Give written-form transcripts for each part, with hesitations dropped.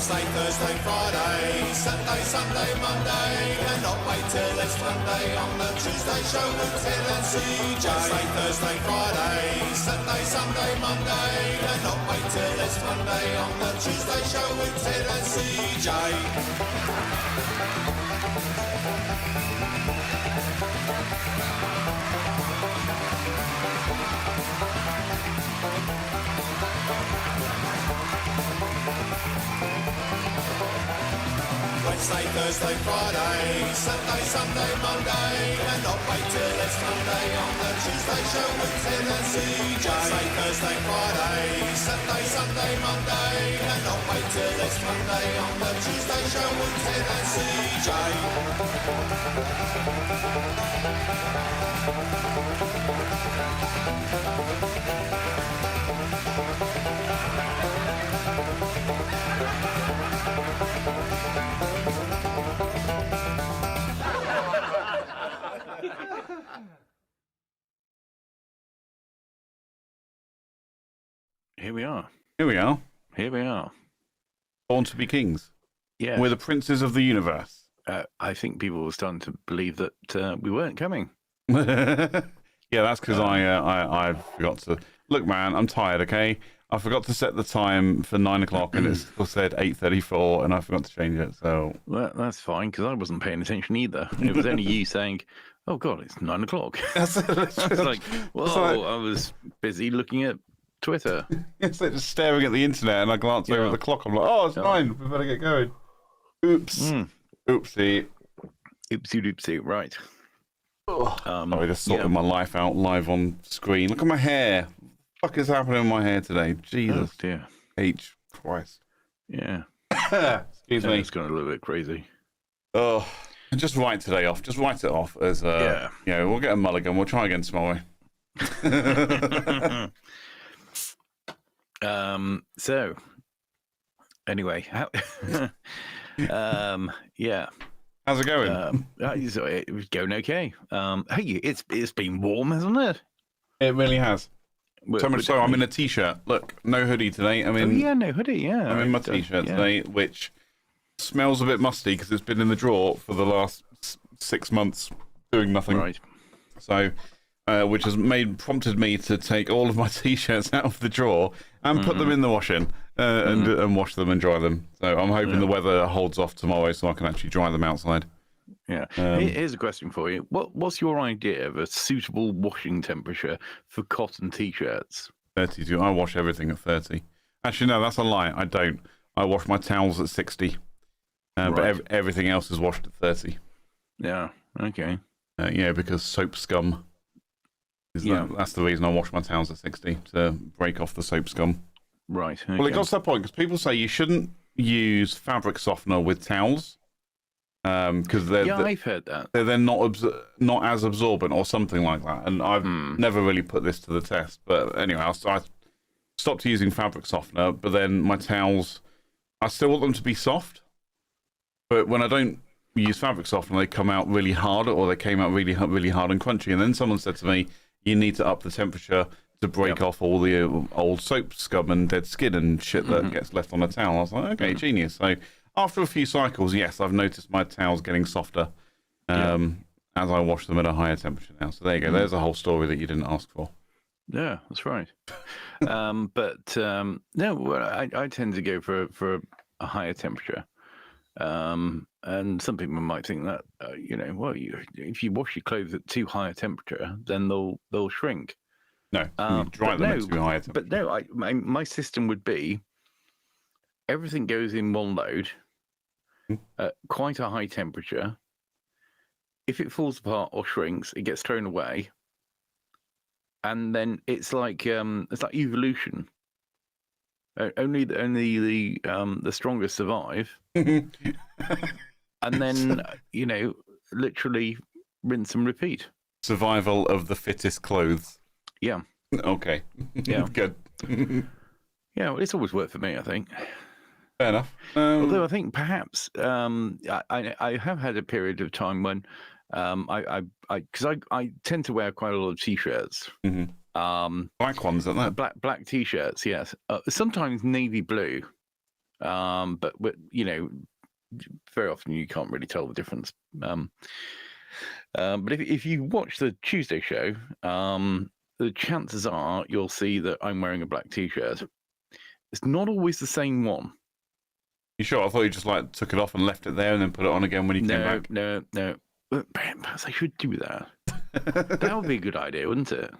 Wednesday, Thursday, Friday, Saturday, Sunday, Monday, and not wait till it's Monday on the Tuesday show with Ted and CJ. Wednesday, Thursday, Friday, Saturday, Sunday, Monday, and not wait till it's Monday on the Tuesday show with Ted and CJ. Wednesday, Thursday, Friday, Saturday, Sunday, Monday, and not wait till it's Monday on the Tuesday show with Ted and CJ. Wednesday, Thursday, Friday, Saturday, Sunday, Monday, and not wait till it's Monday on the Tuesday show with Ted and CJ. Here we are. Here we are. Here we are. Born to be kings. Yeah. We're the princes of the universe. I think people were starting to believe that we weren't coming. Yeah, that's because I forgot to... Look, man, I'm tired, okay? I forgot to set the time for 9 o'clock and it still said 8:34 and I forgot to change it, so... Well, that's fine, because I wasn't paying attention either. It was only you saying, oh, God, it's 9 o'clock. I was like, whoa, I was busy looking at Twitter. It's like just staring at the internet and I glance over at the clock. I'm like, oh, it's 9. We better get going. Oops. Oopsie. Oopsie, right. I just sorted my life out live on screen. Look at my hair. What the fuck is happening with my hair today? Jesus. Oh, dear. H. Christ. Yeah. Excuse me. It's gone a little bit crazy. Oh, just write today off. Just write it off as, we'll get a mulligan. We'll try again tomorrow. So, anyway, yeah. How's it going? It was going okay. Hey, it's been warm, hasn't it? It really has. So much so, I'm in a t-shirt. Look, no hoodie today. no hoodie. Yeah, I'm in my t-shirt today, which smells a bit musty because it's been in the drawer for the last 6 months doing nothing. Right. So, which has prompted me to take all of my t-shirts out of the drawer and put them in the washing and wash them and dry them. So I'm hoping the weather holds off tomorrow so I can actually dry them outside. Yeah. Here's a question for you. What's your idea of a suitable washing temperature for cotton t-shirts? 32. I wash everything at 30. Actually, no, that's a lie. I don't. I wash my towels at 60. But everything else is washed at 30. Yeah. Okay. Because soap scum. That's the reason I wash my towels at 60, to break off the soap scum. Right. Okay. Well, it got to that point because people say you shouldn't use fabric softener with towels because I've heard that. They're then not as absorbent or something like that. And I've never really put this to the test. But anyway, I stopped using fabric softener, but then my towels, I still want them to be soft. But when I don't use fabric softener, they come out really hard, or they came out really, really hard and crunchy. And then someone said to me, you need to up the temperature to break off all the old soap scum and dead skin and shit that gets left on a towel. I was like, okay, genius. So after a few cycles, yes, I've noticed my towels getting softer as I wash them at a higher temperature now. So there you go. There's a whole story that you didn't ask for. Yeah, that's right. No, I tend to go for a higher temperature. And some people might think that, if you wash your clothes at too high a temperature, then they'll shrink. No, you dry them at too high a temperature. But no, my system would be everything goes in one load at quite a high temperature. If it falls apart or shrinks, it gets thrown away, and then it's like evolution. Only the strongest survive, and then literally rinse and repeat. Survival of the fittest clothes. Yeah. Okay. Yeah. Good. Yeah, well, it's always worked for me, I think. Fair enough. Although I think perhaps I have had a period of time when because I tend to wear quite a lot of t-shirts. Black ones, aren't they? Black t-shirts, yes. Sometimes navy blue. But you know, very often you can't really tell the difference. But if you watch the Tuesday show, the chances are you'll see that I'm wearing a black t-shirt. It's not always the same one. You sure? I thought you just like took it off and left it there and then put it on again when you came back. No. Perhaps I should do that. That would be a good idea, wouldn't it?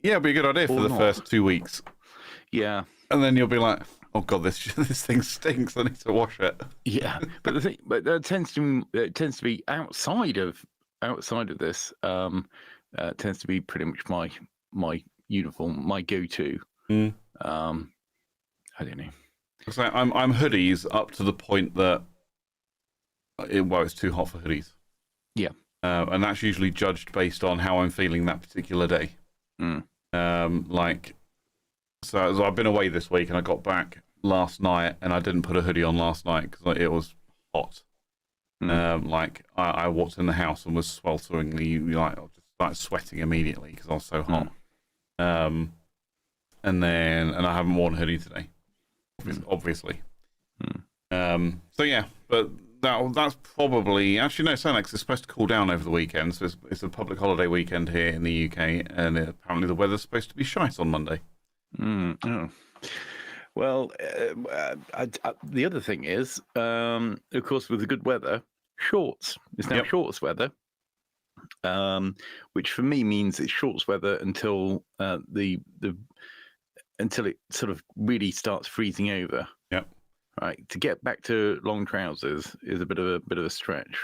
Yeah, it'd be a good idea for the first 2 weeks. Yeah. And then you'll be like, oh god, this thing stinks. I need to wash it. Yeah, but the thing, it tends to be outside of this. Tends to be pretty much my uniform, my go-to. I don't know. So I'm hoodies up to the point that it's too hot for hoodies. Yeah, and that's usually judged based on how I'm feeling that particular day. So I've been away this week and I got back last night and I didn't put a hoodie on last night because it was hot. I walked in the house and was swelteringly just started sweating immediately because I was so hot. And I haven't worn a hoodie today, obviously. So yeah, but that's probably actually no. Sonex is supposed to cool down over the weekend, so it's a public holiday weekend here in the UK, and apparently the weather's supposed to be shite on Monday. Oh. Well, the other thing is, of course, with the good weather, shorts. It's now shorts weather, which for me means it's shorts weather until until it sort of really starts freezing over. Yep. Right. To get back to long trousers is a bit of a stretch.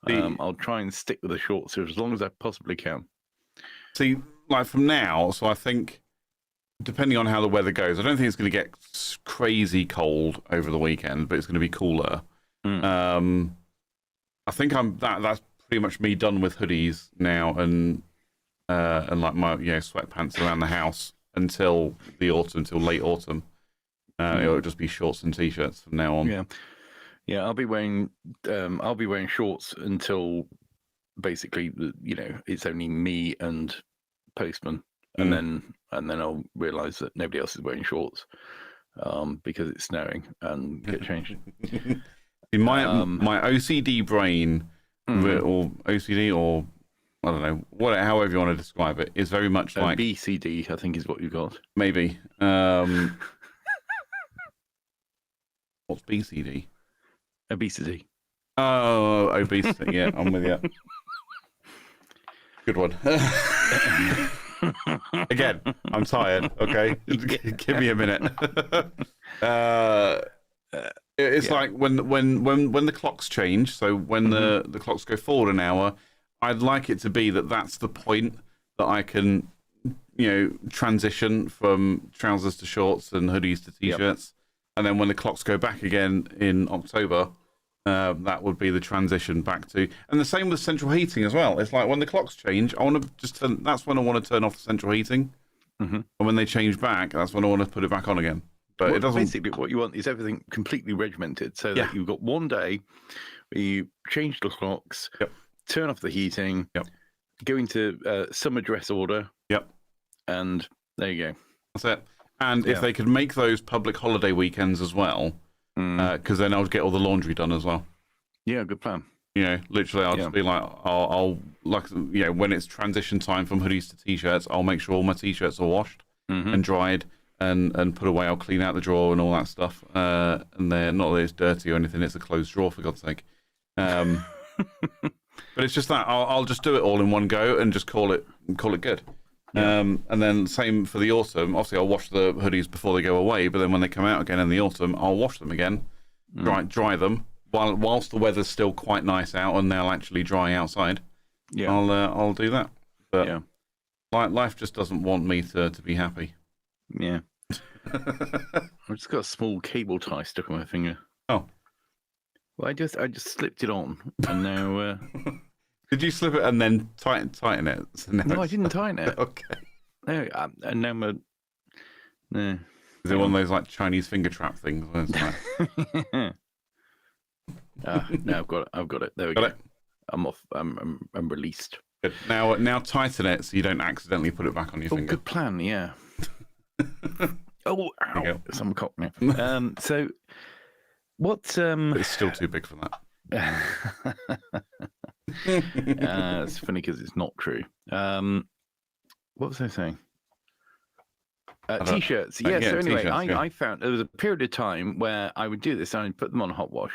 I'll try and stick with the shorts as long as I possibly can. See, like from now, so I think, depending on how the weather goes, I don't think it's going to get crazy cold over the weekend, but it's going to be cooler. I think that's pretty much me done with hoodies now and like my sweatpants around the house until late autumn. It'll just be shorts and t-shirts from now on. Yeah. I'll be wearing shorts until basically it's only me and Postman. And then I'll realise that nobody else is wearing shorts because it's snowing and get changed. In my OCD brain, or OCD, or I don't know, however you want to describe it, is very much like BCD. I think is what you got. Maybe. What's BCD? Obesity. Oh, obesity. Yeah, I'm with you. Good one. Again, I'm tired. Okay, give me a minute. It's like when the clocks change. So when the clocks go forward an hour, I'd like it to be that's the point that I can, transition from trousers to shorts and hoodies to t-shirts, and then when the clocks go back again in October, that would be the transition back to. And the same with central heating as well. It's like when the clocks change, I want to just turn. That's when I want to turn off the central heating. And when they change back, that's when I want to put it back on again. But it doesn't. Basically, what you want is everything completely regimented, so that you've got one day where you change the clocks, turn off the heating, go into summer dress order, and there you go. That's it. And if they could make those public holiday weekends as well, because then I'll get all the laundry done as well. Yeah, good plan. Literally, I'll just be like, I'll when it's transition time from hoodies to t-shirts, I'll make sure all my t-shirts are washed and dried and put away. I'll clean out the drawer and all that stuff. And they're not that it's dirty or anything; it's a closed drawer, for God's sake. But it's just that I'll just do it all in one go and just call it good. And then same for the autumn. Obviously, I'll wash the hoodies before they go away, but then when they come out again in the autumn, I'll wash them again, dry them whilst the weather's still quite nice out and they'll actually dry outside. I'll do that. But life just doesn't want me to be happy. Yeah. I've just got a small cable tie stuck on my finger. Oh. Well, I just slipped it on, and now. Did you slip it and then tighten it? So no, I didn't tighten it. Okay. No, and now my. No. Is it one of those like Chinese finger trap things? No, I've got it. There we go. I'm off. I'm released. Good. Now tighten it so you don't accidentally put it back on your finger. Good plan. Yeah. Oh, ow! Some cock now. So What? But it's still too big for that. It's funny because it's not true. What was I saying? T-shirts. Yeah. So anyway, I found there was a period of time where I would do this and I'd put them on hot wash,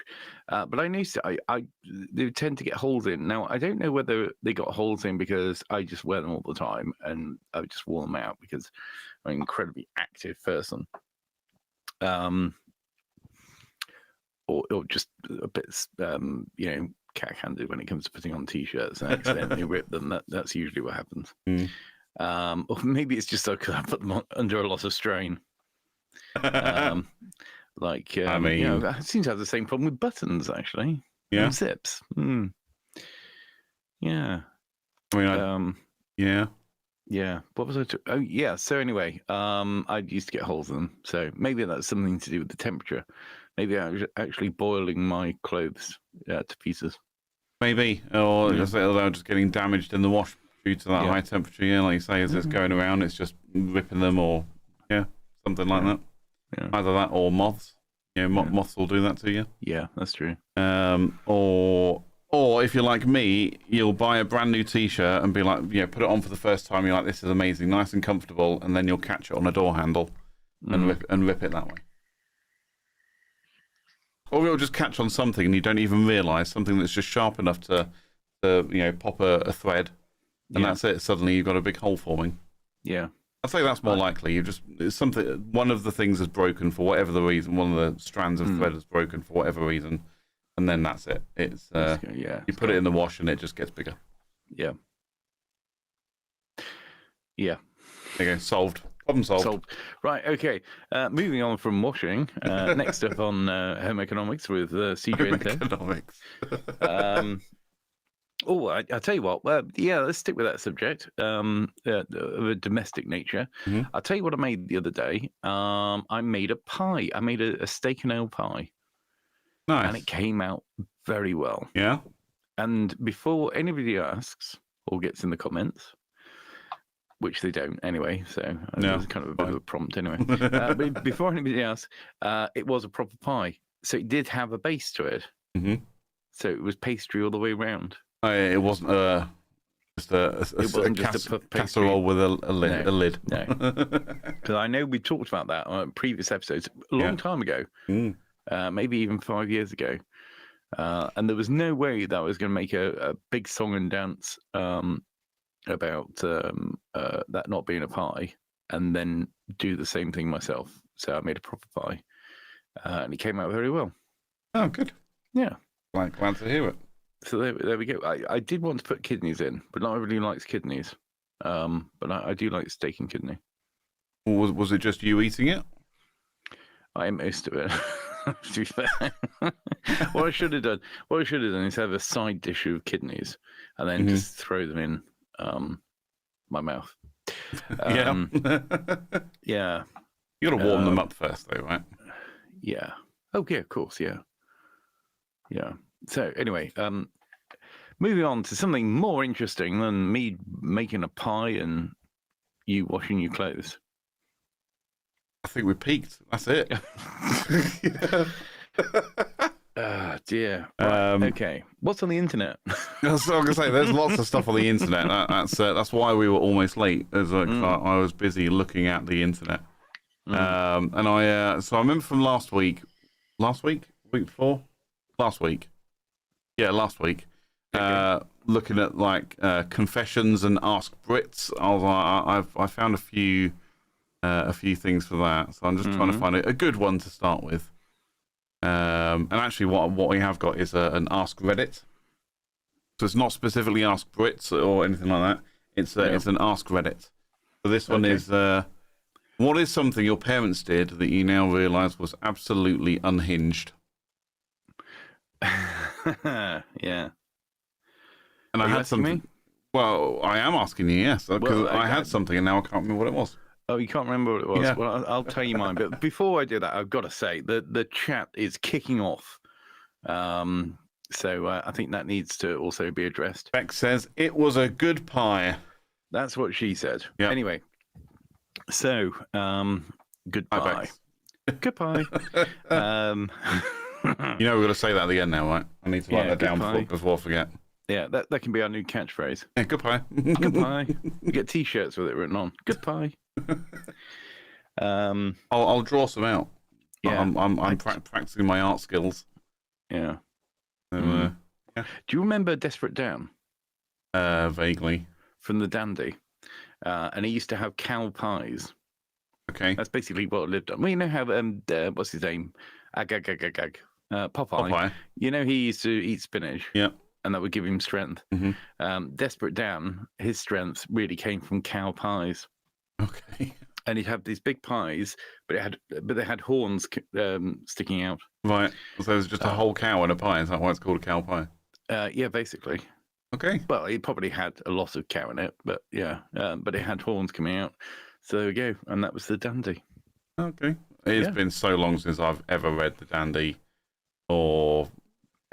but I noticed they would tend to get holes in. Now I don't know whether they got holes in because I just wear them all the time and I would just wore them out because I'm an incredibly active person, or just a bit, cat-handed when it comes to putting on T-shirts and accidentally rip them. That's usually what happens. Or maybe it's just because I put them under a lot of strain. I seem to have the same problem with buttons, actually. Yeah. And zips. Yeah. Yeah. What was I? Oh, yeah. So anyway, I used to get holes in them. So maybe that's something to do with the temperature. Maybe I was actually boiling my clothes to pieces. Maybe, or they're just getting damaged in the wash due to that high temperature. Yeah, like you say, as it's going around, it's just ripping them, or something like that. Yeah. Either that or moths. Moths will do that to you. Yeah, that's true. Or if you're like me, you'll buy a brand new T-shirt and be like, put it on for the first time. You're like, this is amazing, nice and comfortable, and then you'll catch it on a door handle and rip it that way. Or it'll just catch on something and you don't even realise, something that's just sharp enough to pop a thread, and that's it. Suddenly you've got a big hole forming. Yeah, I'd say that's more likely. One of the things is broken for whatever the reason. One of the strands of thread is broken for whatever reason, and then that's it. It's you put it in the wash and it just gets bigger. Yeah. Yeah. There you go. Solved. Problem solved. Right, okay. Moving on from washing. Next up on Home Economics with CJ and Ted. Economics. I tell you what. Let's stick with that subject of a domestic nature. I'll tell you what I made the other day. I made a pie. I made a steak and ale pie. Nice. And it came out very well. Yeah. And before anybody asks or gets in the comments, which they don't anyway, so it was kind of a bit of a prompt anyway. But before anybody else, it was a proper pie. So it did have a base to it. So it was pastry all the way around. It wasn't just a casserole with a lid. No. Because I know we talked about that on previous episodes a long time ago, maybe even 5 years ago. And there was no way that I was going to make a big song and dance about that not being a pie, and then do the same thing myself. So I made a proper pie, and it came out very well. Oh, good. Yeah. Glad to hear it. So there we go. I did want to put kidneys in, but not everybody likes kidneys. But I do like steak and kidney. Was it just you eating it? I ate most of it. To be fair, what I should have done is have a side dish of kidneys, and then just throw them in my mouth. Yeah. You got to warm them up first, though, right? Yeah. Oh, yeah, of course. Yeah. Yeah. So anyway, moving on to something more interesting than me making a pie and you washing your clothes. I think we peaked. That's it. Dear. Right. Okay. What's on the internet? That's what I'm gonna say. There's lots of stuff on the internet. That's why we were almost late. I was busy looking at the internet. And I remember from last week, week before, last week. Okay. Looking at confessions and Ask Brits. I was like, I found a few things for that. So I'm just trying to find a good one to start with. And actually, what we have got is an Ask Reddit. So it's not specifically Ask Brits or anything like that. It's an Ask Reddit. So this one is what is something your parents did that you now realise was absolutely unhinged? Yeah. And I had something. Well, I am asking you, yes, because I had something and now I can't remember what it was. Oh, you can't remember what it was? Yeah. Well, I'll tell you mine. But before I do that, I've got to say that the chat is kicking off. So I think that needs to also be addressed. Beck says, it was a good pie. That's what she said. Yep. Anyway, so goodbye. Goodbye. You know we're going to say that at the end now, right? I need to write that down before I forget. Yeah, that can be our new catchphrase. Yeah, goodbye. Goodbye. You get T-shirts with it written on. Goodbye. I'll draw some out. Yeah, I'm practicing my art skills. Yeah. So, Do you remember Desperate Dan? Vaguely. From the Dandy. And he used to have cow pies. Okay. That's basically what it lived on. Well, you know how what's his name? Popeye. Popeye. You know he used to eat spinach. Yeah. And that would give him strength. Mm-hmm. Desperate Dan, his strength really came from cow pies. Okay. And he'd have these big pies, but they had horns sticking out. Right. So there's just a whole cow in a pie. Is that why it's called a cow pie? Yeah, basically. Okay. Well, it probably had a lot of cow in it, but yeah. But it had horns coming out. So there we go. And that was the Dandy. Okay. It's been so long since I've ever read the Dandy or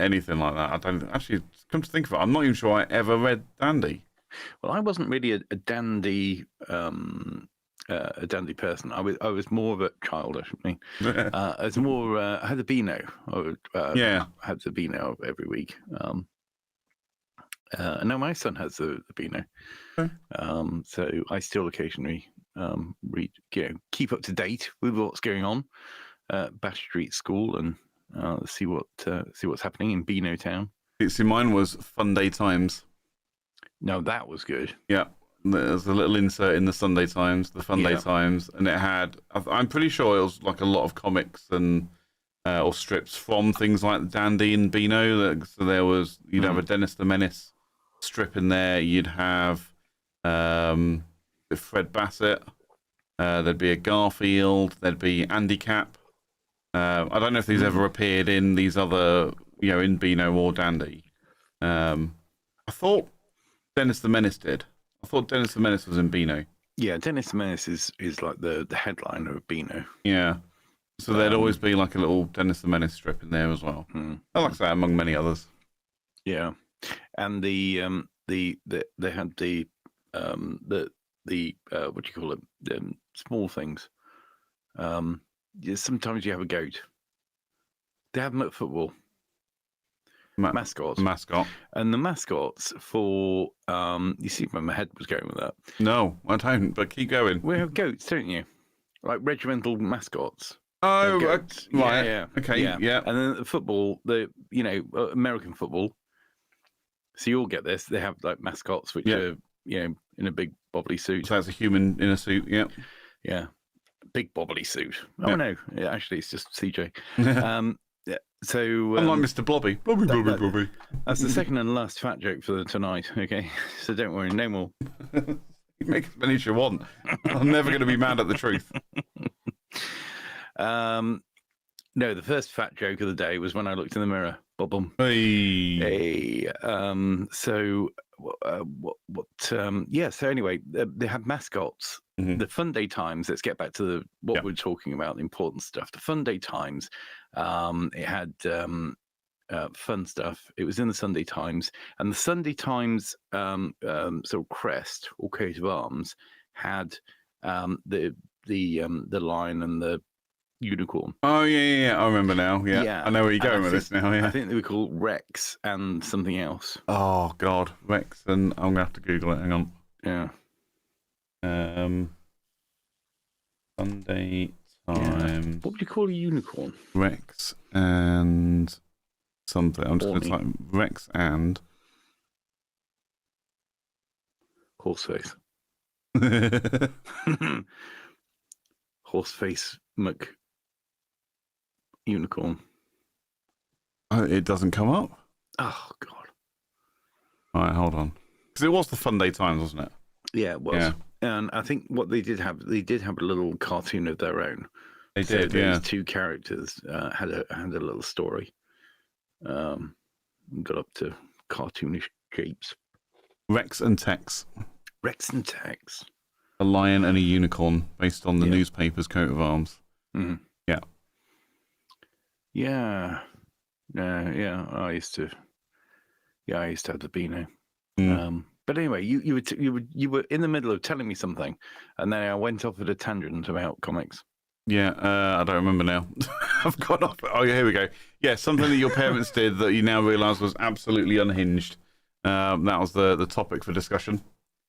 anything like that. I don't actually come to think of it. I'm not even sure I ever read Dandy. Well, I wasn't really a dandy person. I was more of a child, actually. I was more. I had the Beano. I would, had the Beano every week. And now my son has the Beano. Okay. So I still occasionally read, keep up to date with what's going on at Bash Street School and see what's happening in Beano Town. See, mine was Funday Times. No, that was good. Yeah. There's a little insert in the Sunday Times, the Funday Times, and it had, I'm pretty sure it was like a lot of comics and or strips from things like Dandy and Beano. So there was, you'd have a Dennis the Menace strip in there. You'd have Fred Bassett. There'd be a Garfield. There'd be Andy Cap. I don't know if these ever appeared in these other, in Beano or Dandy. I thought Dennis the Menace did. I thought Dennis the Menace was in Beano. Yeah, Dennis the Menace is like the headliner of Beano. Yeah. So there'd always be like a little Dennis the Menace strip in there as well. I like that among many others. Yeah. And they had the what do you call it? Small things. Sometimes you have a goat. They have them at football. Mascots. Mascot. And the mascots for you see where my head was going with that. No, I don't, but keep going. We have goats, don't you? Like regimental mascots. Oh, right. Yeah. Okay. Yeah. And then the football, American football. So you all get this. They have like mascots which are, in a big bobbly suit. So that's a human in a suit. Yeah. Yeah. Big bobbly suit. Oh no, actually it's just CJ. So unlike Mr. Blobby. Blobby. That's the second and last fat joke for tonight. Okay, so don't worry, no more. You make as many as you want. I'm never going to be mad at the truth. No, the first fat joke of the day was when I looked in the mirror. Bob-bum. Hey. So So anyway, they have mascots. The Fun Day Times. Let's get back to what we're talking about, the important stuff. The Fun Day Times. It had fun stuff. It was in the Sunday Times, and the Sunday Times sort of crest or coat of arms had the lion and the unicorn. Oh yeah. I remember now. Yeah. I know where you're going with this now. Yeah. I think they were called Rex and something else. Oh God, Rex, and I'm gonna have to Google it. Hang on. Yeah. Sunday Times. Yeah. What would you call a unicorn? Rex and something. I'm just going to type Rex and Horseface. Horseface unicorn. Oh, it doesn't come up. Oh God. All right, hold on. Because it was the Fun Day Times, wasn't it? Yeah, it was. Yeah. And I think what they did have a little cartoon of their own. They did. Those two characters had a little story. Got up to cartoonish shapes. Rex and Tex. Rex and Tex. A lion and a unicorn, based on the newspaper's coat of arms. Mm-hmm. Yeah. Yeah. I used to have the Beano. But anyway, you were in the middle of telling me something, and then I went off at a tangent about comics. Yeah, I don't remember now. I've gone off. Oh, yeah, here we go. Yeah, something that your parents did that you now realise was absolutely unhinged. That was the topic for discussion.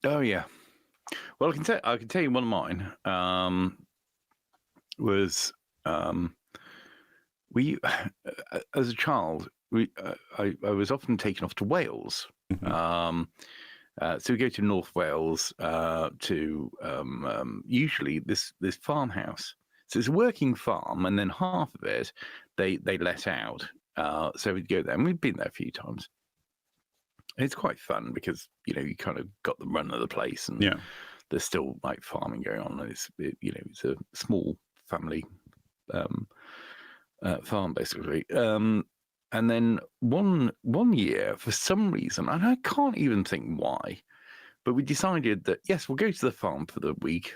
Oh yeah. Well, I can tell you one of mine. Was we as a child I was often taken off to Wales. So we go to North Wales to usually this farmhouse. So it's a working farm, and then half of it they let out. So we'd go there, and we'd been there a few times. It's quite fun because you kind of got the run of the place, and there's still like farming going on. And it's a small family farm basically. And then one year, for some reason, and I can't even think why, but we decided that yes, we'll go to the farm for the week,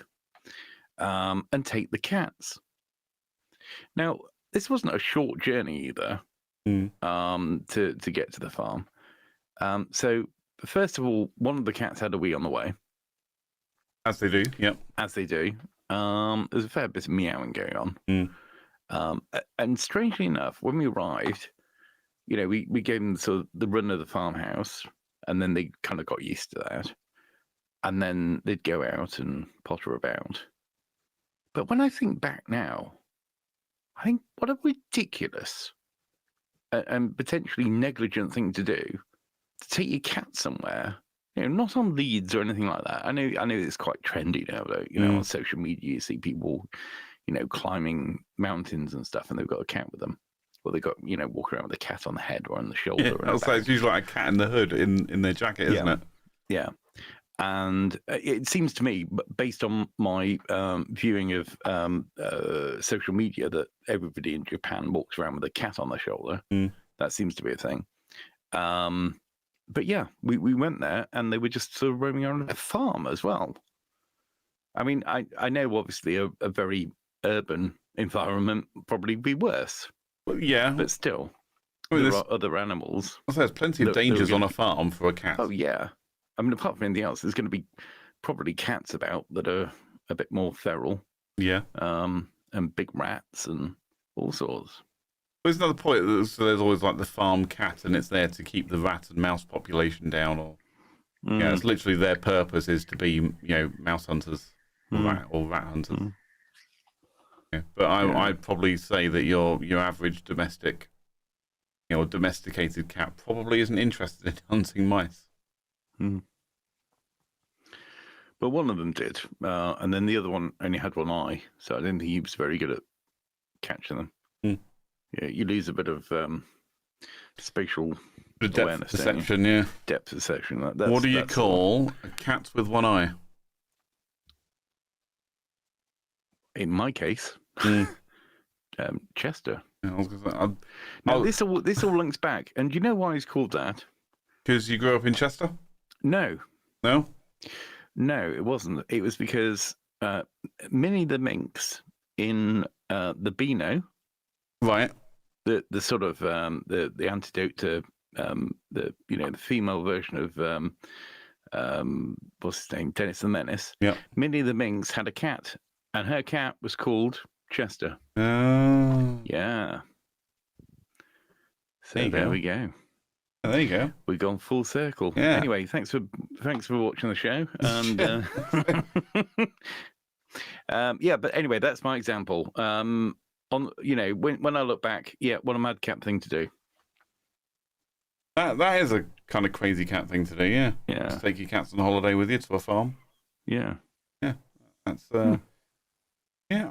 and take the cats. Now, this wasn't a short journey either, to get to the farm. So first of all, one of the cats had a wee on the way. As they do, yep. As they do. There's a fair bit of meowing going on. And strangely enough, when we arrived, we gave them sort of the run of the farmhouse, and then they kind of got used to that. And then they'd go out and potter about. But when I think back now, I think what a ridiculous and potentially negligent thing to do, to take your cat somewhere, not on leads or anything like that. I know it's quite trendy now, though. On social media, you see people, climbing mountains and stuff, and they've got a cat with them. Or they got, walking around with a cat on the head or on the shoulder. Yeah, also, it's usually like a cat in the hood in their jacket, isn't it? Yeah. And it seems to me, based on my viewing of social media, that everybody in Japan walks around with a cat on their shoulder. That seems to be a thing. But yeah, we went there, and they were just sort of roaming around a farm as well. I mean, I know obviously a very urban environment probably be worse. Well, yeah. But still, there are other animals. There's plenty of dangers on a farm for a cat. Oh, yeah. I mean, apart from anything else, there's going to be probably cats about that are a bit more feral. Yeah. And big rats and all sorts. But isn't that the point? So there's always like the farm cat, and it's there to keep the rat and mouse population down. Or yeah, it's literally their purpose is to be, mouse hunters or rat hunters. Yeah. But I'd probably say that your average domesticated cat probably isn't interested in hunting mice. But one of them did, and then the other one only had one eye, so I didn't think he was very good at catching them. Yeah, you lose a bit of spatial awareness, perception. Yeah, depth perception. What do you call a cat with one eye? In my case, Chester. Yeah, I was gonna say, now this all links back, and do you know why he's called that? Because you grew up in Chester? No, it wasn't. It was because Minnie the Minx in the Beano, right? The sort of the antidote to the female version of what's his name, Dennis the Menace. Yeah, Minnie the Minx had a cat, and her cat was called Chester. Oh, yeah. So there we go. Oh, there you go. We've gone full circle. Yeah. Anyway, thanks for watching the show. And yeah, but anyway, that's my example. On when I look back, what a madcap thing to do. That is a kind of crazy cat thing to do. Yeah. Yeah. Just take your cats on holiday with you to a farm. Yeah. Yeah. That's yeah.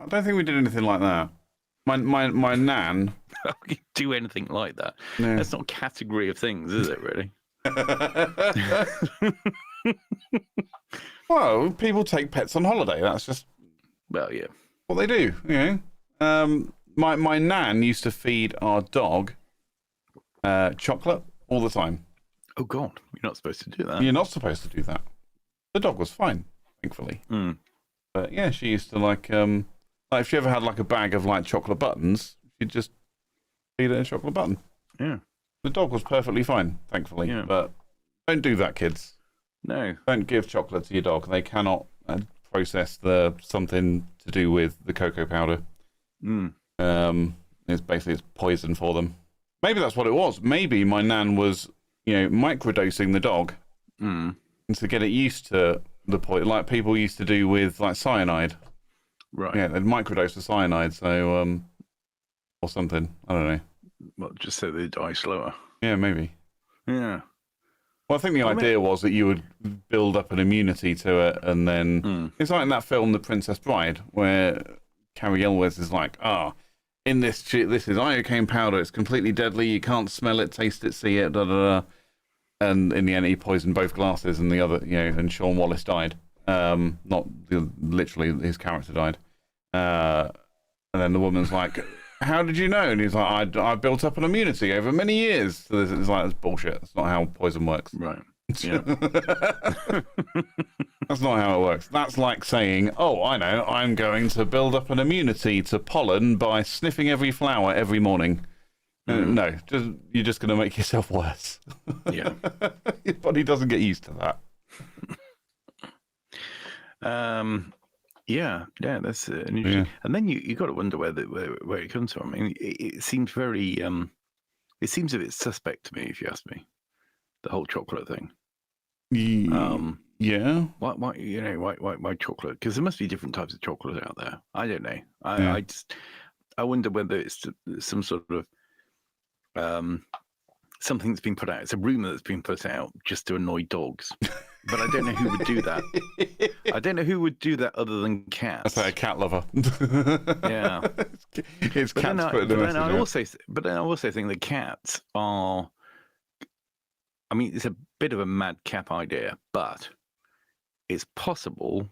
I don't think we did anything like that. My nan. Do anything like that? No. That's not a category of things, is it? Really? Well, people take pets on holiday. That's just what they do. My nan used to feed our dog chocolate all the time. Oh God, you're not supposed to do that. You're not supposed to do that. The dog was fine, thankfully. But yeah, she used to like if she ever had like a bag of like chocolate buttons, she'd just feed it a chocolate button. Yeah. The dog was perfectly fine, thankfully. Yeah. But don't do that, kids. No. Don't give chocolate to your dog. They cannot process something to do with the cocoa powder. It's poison for them. Maybe that's what it was. Maybe my nan was, microdosing the dog to get it used to the point, like people used to do with like cyanide. Right. Yeah, they'd microdose the cyanide, so or something. I don't know. Well, just so they die slower. Yeah, maybe. Yeah. Well, I think the idea was that you would build up an immunity to it, and then it's like in that film, The Princess Bride, where Carrie Elwes is like, in this shit, this is iocane powder. It's completely deadly. You can't smell it, taste it, see it, da da da. And in the end, he poisoned both glasses, and the other, and Sean Wallace died. Literally, his character died. And then the woman's like, "How did you know?" And he's like, "I built up an immunity over many years." So it's like, that's bullshit. That's not how poison works. Right. Yeah. That's not how it works. That's like saying, "Oh, I know. I'm going to build up an immunity to pollen by sniffing every flower every morning." No, you're just going to make yourself worse. Yeah. Your body doesn't get used to that. Yeah, that's an interesting. Yeah. And then you got to wonder where it comes from. I mean, it seems very it seems a bit suspect to me, if you ask me. The whole chocolate thing. Yeah. Why chocolate? Because there must be different types of chocolate out there. I don't know. I wonder whether it's some sort of something that's been put out. It's a rumor that's been put out just to annoy dogs. But I don't know who would do that. I don't know who would do that other than cats. I say a cat lover. Yeah. It's But cats then putting the message out. I also think that cats are. I mean, it's a bit of a madcap idea, but it's possible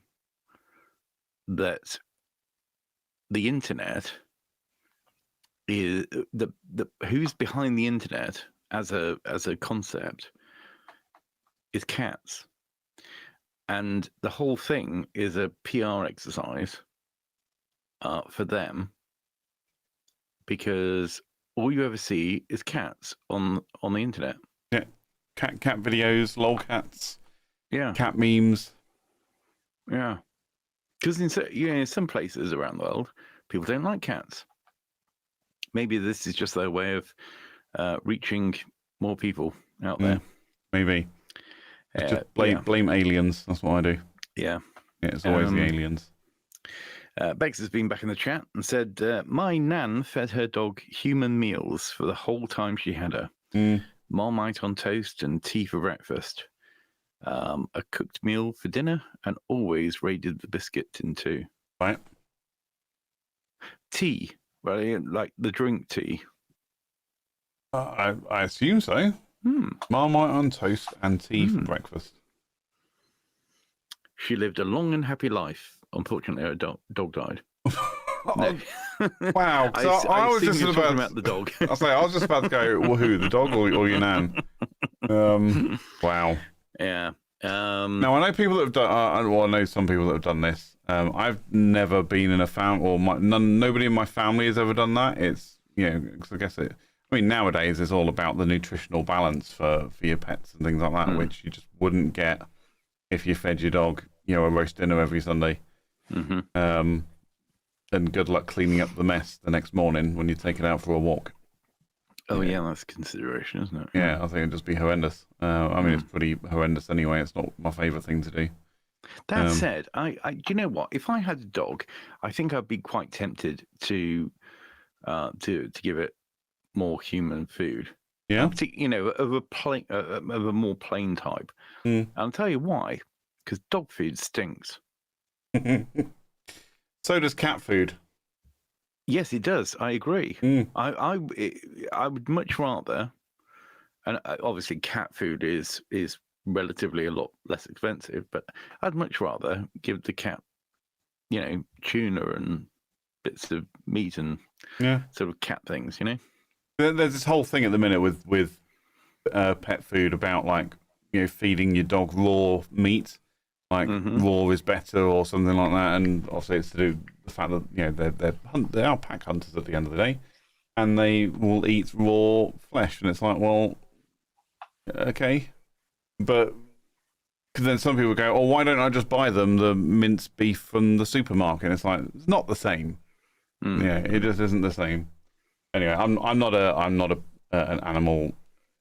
that the internet is the who's behind the internet as a concept is cats, and the whole thing is a PR exercise for them, because all you ever see is cats on the internet. Yeah, cat videos, lolcats, Yeah, cat memes. yeah. Because in some places around the world, people don't like cats. Maybe this is just their way of reaching more people out there. Maybe. Just blame aliens. That's what I do. Yeah. Yeah, it's always the aliens. Bex has been back in the chat and said, my nan fed her dog human meals for the whole time she had her. Marmite on toast and tea for breakfast. A cooked meal for dinner, and always raided the biscuit tin too. Right. Tea. Well, like the drink tea. I assume so. Marmite on toast and tea for breakfast. She lived a long and happy life. Unfortunately, her dog died. No. Wow. I was just about the dog. I was just about to go, well, who, the dog or your nan? Wow. Yeah. Now, I know people that have done, I know some people that have done this. I've never been in a family, or nobody in my family has ever done that. It's, because I guess nowadays it's all about the nutritional balance for your pets and things like that, which you just wouldn't get if you fed your dog, a roast dinner every Sunday. And good luck cleaning up the mess the next morning when you take it out for a walk. Oh, yeah, that's a consideration, isn't it? Yeah, I think it'd just be horrendous. It's pretty horrendous anyway. It's not my favourite thing to do. That said, I do you know what? If I had a dog, I think I'd be quite tempted to give it more human food. Yeah, of a more plain type. And I'll tell you why. Because dog food stinks. So does cat food. Yes, it does. I agree. I would much rather, and obviously cat food is relatively a lot less expensive, but I'd much rather give the cat, tuna and bits of meat and sort of cat things. There's this whole thing at the minute with pet food about feeding your dog raw meat. Raw is better or something like that, and obviously it's to do with the fact that they are pack hunters at the end of the day, and they will eat raw flesh, and it's like, well, okay, but then some people go, oh, why don't I just buy them the minced beef from the supermarket? And it's like, it's not the same. Yeah, it just isn't the same. Anyway, I'm not an animal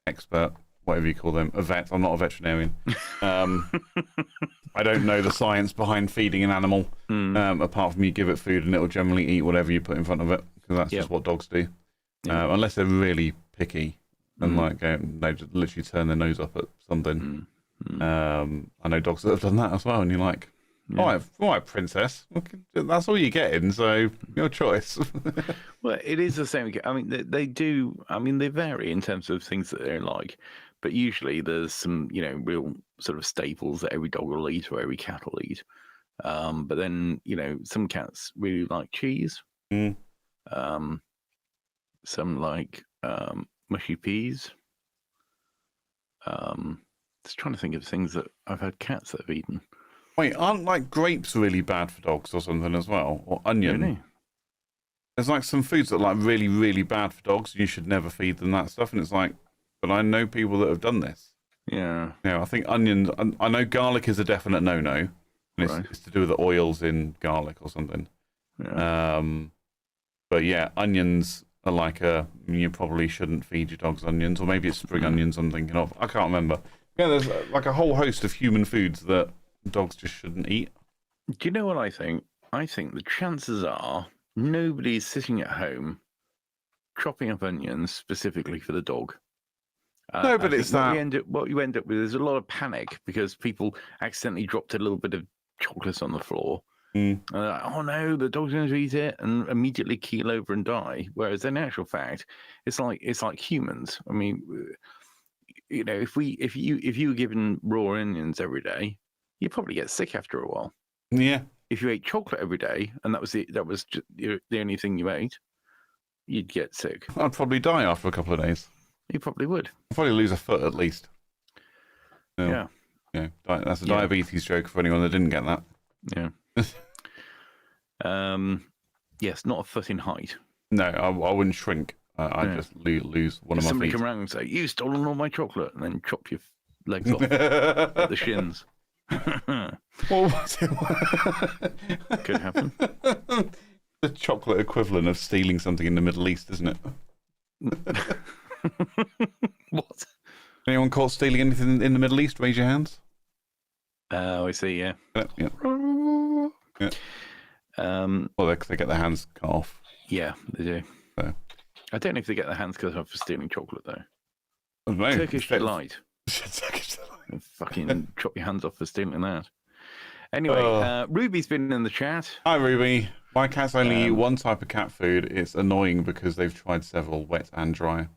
expert, whatever you call them, a vet. I'm not a veterinarian. I don't know the science behind feeding an animal, apart from you give it food and it'll generally eat whatever you put in front of it, because that's just what dogs do. Unless they're really picky and they just literally turn their nose up at something. I know dogs that have done that as well, and you're like, all right, princess, that's all you're getting, so your choice. Well, it is the same. I mean, they do. I mean, they vary in terms of things that they like, but usually there's some, real sort of staples that every dog will eat or every cat will eat. But then, some cats really like cheese. Some like mushy peas. Just trying to think of things that I've had cats that have eaten. Wait, aren't like grapes really bad for dogs or something as well? Or onion? Really? There's like some foods that are like really, really bad for dogs. You should never feed them that stuff. And it's like, but I know people that have done this. Yeah. I think onions. I know garlic is a definite no-no. And it's to do with the oils in garlic or something. Yeah. But yeah, onions are like you probably shouldn't feed your dogs onions, or maybe it's spring onions I'm thinking of. I can't remember. Yeah, there's like a whole host of human foods that dogs just shouldn't eat. Do you know what I think? I think the chances are nobody's sitting at home chopping up onions specifically for the dog. No, but it's that. What you end up with is a lot of panic because people accidentally dropped a little bit of chocolate on the floor. And they're like, oh no, the dog's going to eat it, and immediately keel over and die. Whereas in actual fact, it's like humans. I mean, if you were given raw onions every day, you'd probably get sick after a while. Yeah. If you ate chocolate every day and that was just the only thing you ate, you'd get sick. I'd probably die after a couple of days. You probably would. I'd probably lose a foot at least. Yeah. Yeah. That's a diabetes joke for anyone that didn't get that. Yeah. Yes, not a foot in height. No, I wouldn't shrink. I'd just lose one of my Somebody feet. come around and say, "You've stolen all my chocolate," and then chop your legs off at the shins. What was it? Could happen. The chocolate equivalent of stealing something in the Middle East, isn't it? What? Anyone caught stealing anything in the Middle East? Raise your hands. Oh, I see. Yeah. Yeah. Well, they get their hands cut off. Yeah, they do. So. I don't know if they get their hands cut off for stealing chocolate though. I don't know. Turkish delight. Turkish delight. Fucking chop your hands off for stealing that. Anyway, Ruby's been in the chat. Hi, Ruby. My cats only eat one type of cat food. It's annoying because they've tried several, wet and dry.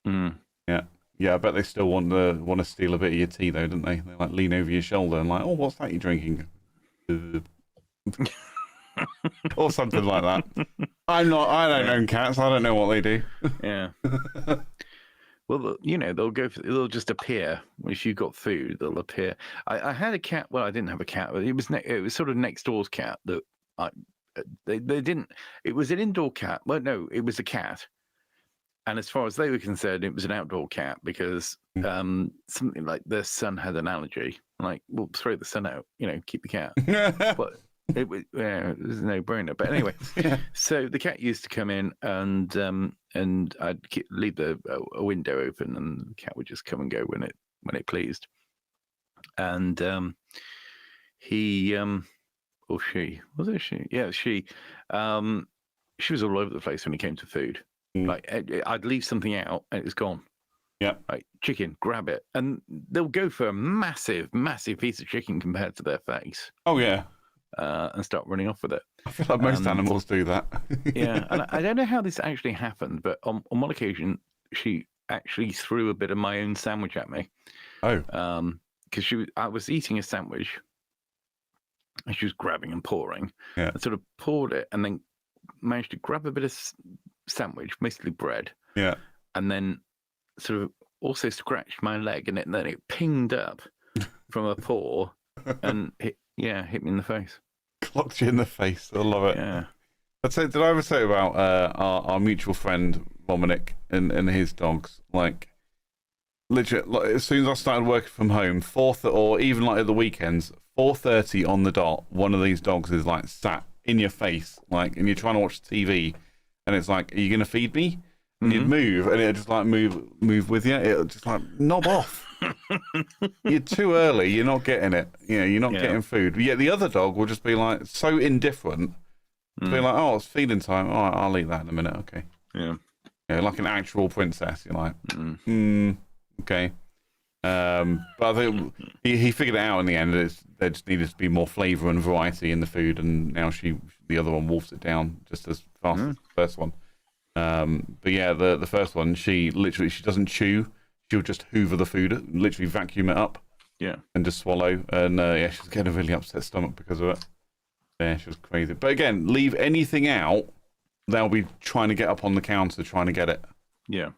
Yeah. I bet they still want to steal a bit of your tea, though, don't they? They like lean over your shoulder and like, oh, what's that you're drinking? Or something like that. I don't own cats. I don't know what they do. Yeah. Well, they'll just appear. If you've got food, they'll appear. I had a cat. Well, I didn't have a cat, but it was sort of next door's cat that they didn't. It was an indoor cat. Well, no, it was a cat. And as far as they were concerned, it was an outdoor cat because something like their son had an allergy. Like, well, throw the son out. Keep the cat. But it was a no-brainer. But anyway, so the cat used to come in and I'd leave a window open, and the cat would just come and go when it pleased. And he or she was it she? Yeah, she was all over the place when it came to food. Like I'd leave something out and it's gone. Yeah. Like chicken, grab it, and they'll go for a massive, massive piece of chicken compared to their face. Oh yeah. And start running off with it. I feel like most animals do that. Yeah, and I don't know how this actually happened, but on one occasion, she actually threw a bit of my own sandwich at me. Oh. Because I was eating a sandwich, and she was grabbing and pouring. Yeah. And sort of poured it, and then managed to grab a bit of sandwich, basically bread. Yeah. And then sort of also scratched my leg, and then it pinged up from a paw and hit me in the face. Clocked you in the face. I love it. Yeah. Did I ever say about our mutual friend Dominic and his dogs? Like, legit, like, as soon as I started working from home, or even like at the weekends, 4:30 on the dot, one of these dogs is like sat in your face, like, and you're trying to watch TV, and it's like, are you going to feed me? And you'd move, and it'd just like move with you. It'll just like knob off. You're too early. You're not getting it. You're not getting food. But yet the other dog will just be like so indifferent. Be like, oh, it's feeding time. All right, I'll eat that in a minute. Okay. Yeah. Like an actual princess. You're like, okay. But I think he figured it out in the end. There just needed to be more flavour and variety in the food, and now the other one wolfs it down just as fast as the first one. But yeah, the first one, she doesn't chew. She'll just hoover the food, literally vacuum it up. Yeah. And just swallow. And she's getting a really upset stomach because of it. Yeah, she was crazy. But again, leave anything out, they'll be trying to get up on the counter trying to get it. Yeah.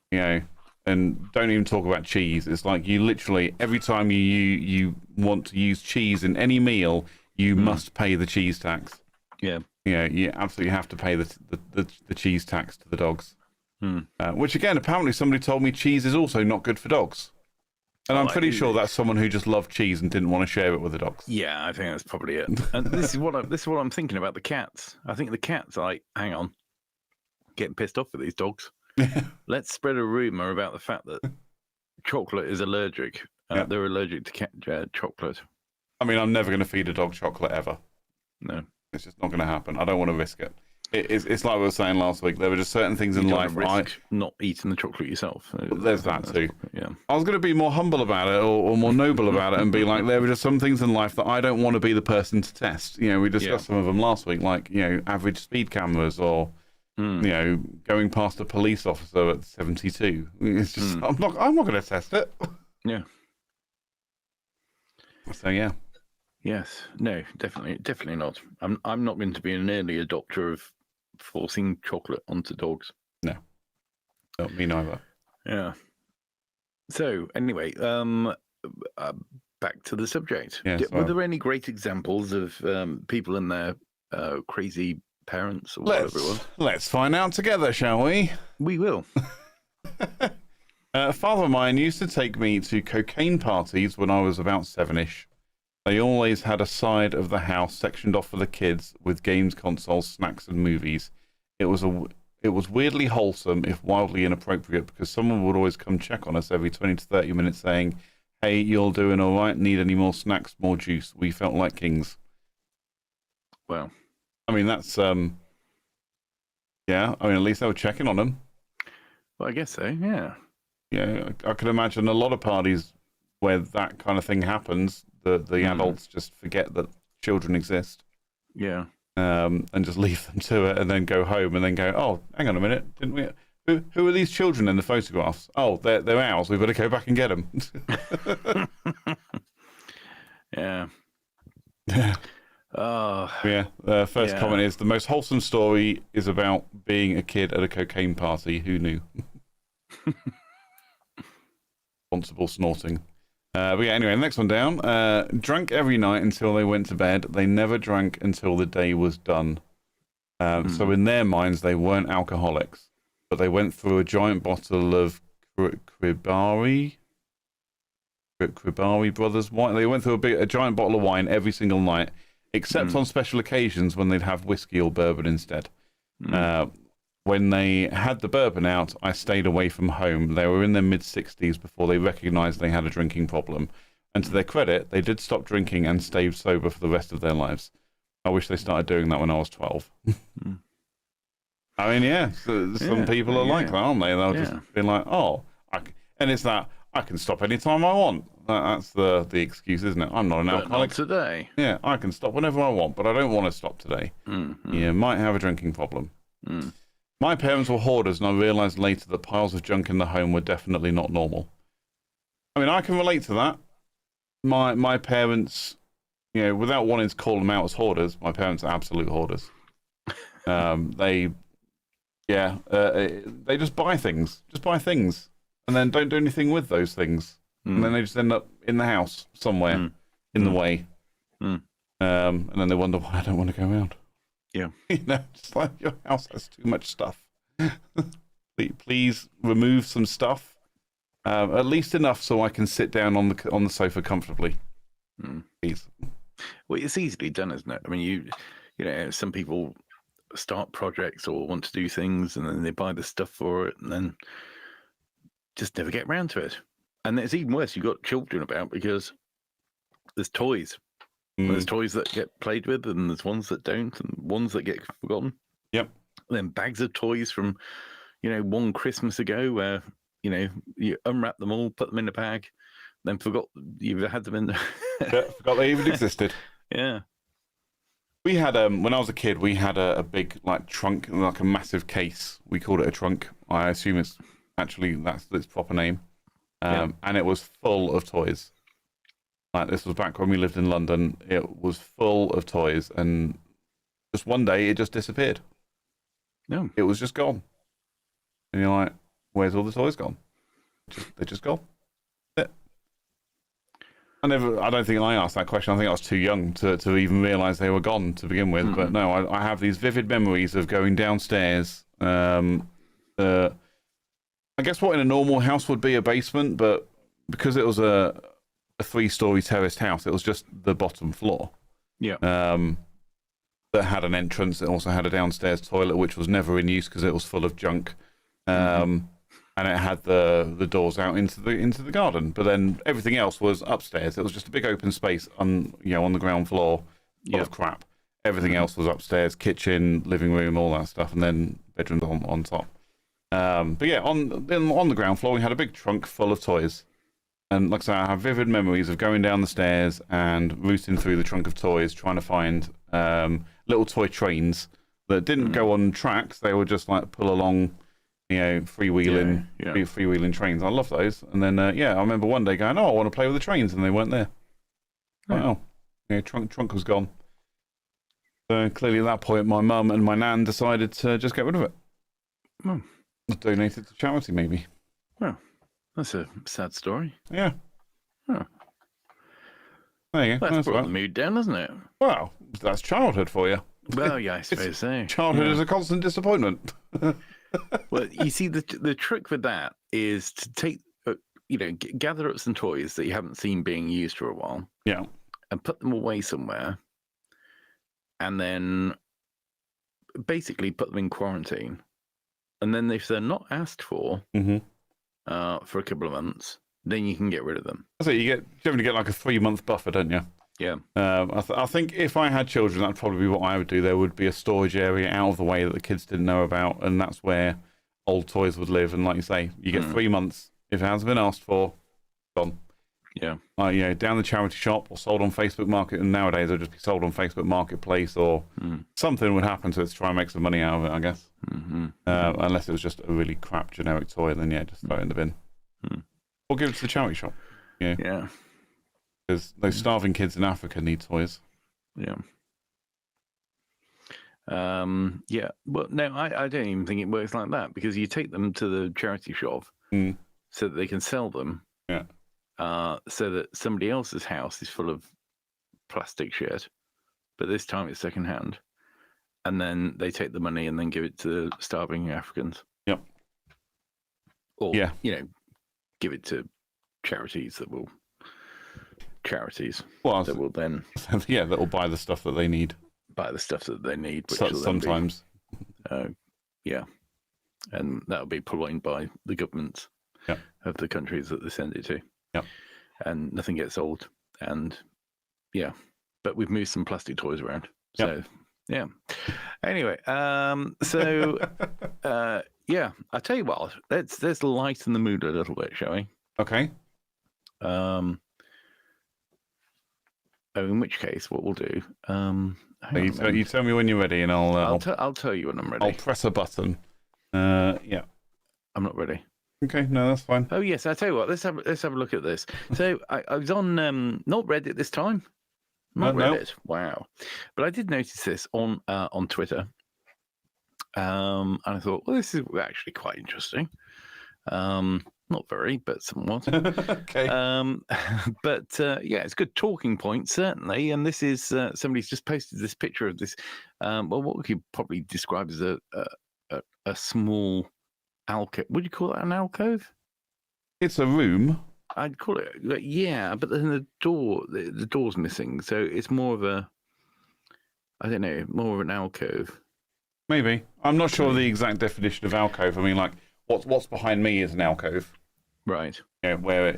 And don't even talk about cheese. It's like you literally, every time you want to use cheese in any meal, you must pay the cheese tax. Yeah. You absolutely have to pay the cheese tax to the dogs. Which again, apparently somebody told me cheese is also not good for dogs. And I'm pretty sure that's someone who just loved cheese and didn't want to share it with the dogs. Yeah, I think that's probably it. And this is what I'm thinking about the cats. I think the cats are like, hang on, getting pissed off with these dogs. Let's spread a rumor about the fact that chocolate is allergic. They're allergic to chocolate. I mean, I'm never going to feed a dog chocolate ever. No. It's just not going to happen. I don't want to risk it. It's like we were saying last week. There were just certain things in life. Not eating the chocolate yourself. There's that too. Yeah. I was going to be more humble about it, or more noble about it, and be like, there were just some things in life that I don't want to be the person to test. We discussed some of them last week, like average speed cameras, or going past a police officer at 72. It's just I'm not going to test it. Yeah. So yeah. Yes. No. Definitely not. I'm not going to be an early adopter of forcing chocolate onto dogs. No. Not me neither. Yeah. So anyway, back to the subject. Yeah, were there any great examples of people and their crazy parents or whatever it was? Let's find out together, shall we? We will. A father of mine used to take me to cocaine parties when I was about 7ish. They always had a side of the house sectioned off for the kids with games, consoles, snacks, and movies. It was weirdly wholesome, if wildly inappropriate, because someone would always come check on us every 20 to 30 minutes saying, "Hey, you're doing all right? Need any more snacks, more juice?" We felt like kings. Well, I mean, that's yeah. I mean, at least they were checking on them. Well, I guess so. Yeah. Yeah, I could imagine a lot of parties where that kind of thing happens. The adults just forget that children exist. Yeah. And just leave them to it, and then go home, and then go, oh, hang on a minute, didn't we? Who are these children in the photographs? Oh, they're ours. We better go back and get them. Yeah. Yeah. The first comment is, the most wholesome story is about being a kid at a cocaine party. Who knew? Responsible snorting. But yeah, anyway, the next one down. Drank every night until they went to bed. They never drank until the day was done. So in their minds, they weren't alcoholics. But they went through a giant bottle of Kribari Brothers wine. They went through a giant bottle of wine every single night, except on special occasions when they'd have whiskey or bourbon instead. When they had the bourbon out, I stayed away from home. They were in their mid-60s before they recognised they had a drinking problem. And to their credit, they did stop drinking and stayed sober for the rest of their lives. I wish they started doing that when I was 12. I mean, yeah, some people are like that, aren't they? They'll just be like, oh, and it's that, I can stop anytime I want. That's the excuse, isn't it? I'm not an alcoholic. Not today. Yeah, I can stop whenever I want, but I don't want to stop today. You might have a drinking problem. My parents were hoarders, and I realised later that piles of junk in the home were definitely not normal. I mean, I can relate to that. My parents, without wanting to call them out as hoarders, my parents are absolute hoarders. They just buy things, and then don't do anything with those things, and then they just end up in the house somewhere in the way, and then they wonder why I don't want to go around. Yeah. Just like, your house has too much stuff. Please remove some stuff, at least enough so I can sit down on the sofa comfortably. Please. Well, it's easily done, isn't it? I mean, some people start projects or want to do things, and then they buy the stuff for it, and then just never get around to it. And it's even worse. You've got children about because there's toys. There's toys that get played with, and there's ones that don't, and ones that get forgotten. Yep. And then bags of toys from, one Christmas ago where, you unwrap them all, put them in a bag, then forgot you've had them in there. Forgot they even existed. Yeah. We had, when I was a kid, we had a big, trunk, like a massive case. We called it a trunk. I assume it's actually, that's its proper name. And it was full of toys. This was back when we lived in London. It was full of toys, and just one day it just disappeared. No. It was just gone. And you're like, where's all the toys gone? They're just gone. I don't think I asked that question. I think I was too young to even realise they were gone to begin with. Mm-hmm. But no, I have these vivid memories of going downstairs. I guess what in a normal house would be a basement, but because it was a 3-story terraced house, it was just the bottom floor. Yeah. That had an entrance. It also had a downstairs toilet, which was never in use because it was full of junk. And it had the doors out into the garden. But then everything else was upstairs. It was just a big open space on the ground floor full of crap. Everything else was upstairs, kitchen, living room, all that stuff, and then bedrooms on top. But yeah, on the ground floor we had a big trunk full of toys. And like I say, I have vivid memories of going down the stairs and rooting through the trunk of toys, trying to find little toy trains that didn't go on tracks. They would just pull along, freewheeling trains. I love those. And then, I remember one day going, I want to play with the trains, and they weren't there. Trunk was gone. So clearly at that point, my mum and my nan decided to just get rid of it. Donate it to charity, maybe. Well, that's a sad story. Yeah. Oh. There you go. That's brought the mood down, hasn't it? Well, that's childhood for you. Well, yeah, I suppose so. Childhood is a constant disappointment. Well, you see, the trick with that is to take, gather up some toys that you haven't seen being used for a while. Yeah. And put them away somewhere. And then basically put them in quarantine. And then if they're not asked for a couple of months, then you can get rid of them. So you generally get like a 3-month buffer, don't you? Yeah. I think if I had children, that'd probably be what I would do. There would be a storage area out of the way that the kids didn't know about, and that's where old toys would live. And like you say, you get 3 months. If it hasn't been asked for, gone. Yeah. Down the charity shop or sold on Facebook Market. And nowadays, it'll just be sold on Facebook Marketplace or something would happen to it to try and make some money out of it, I guess. Unless it was just a really crap generic toy, then just throw it in the bin. Or give it to the charity shop. Yeah. Because those starving kids in Africa need toys. Yeah. Yeah. Well, no, I don't even think it works like that, because you take them to the charity shop so that they can sell them. Yeah. So that somebody else's house is full of plastic shit, but this time it's secondhand. And then they take the money and then give it to starving Africans. Yep. Or, give it to charities that will then that will buy the stuff that they need. Which sometimes. And that'll be purloined by the governments of the countries that they send it to. And nothing gets sold. And but we've moved some plastic toys around. So anyway, so I tell you what, let's lighten the mood a little bit, shall we? Okay. In which case, what we'll do? You tell me when you're ready, and I'll tell you when I'm ready. I'll press a button. I'm not ready. Okay, no, that's fine. Oh yes, I tell you what. Let's have a look at this. So I was on not Reddit this time. Not Reddit. No. Wow. But I did notice this on Twitter. And I thought, well, this is actually quite interesting. Not very, but somewhat. Okay. But it's a good talking point, certainly. And this is somebody's just posted this picture of this. What we could probably describe as a small alcove. Would you call that an alcove? It's a room. I'd call it, but then the door's missing, so it's more of a I don't know, more of an alcove. Maybe. I'm not sure of the exact definition of alcove. I mean, like, what's behind me is an alcove. Right. Where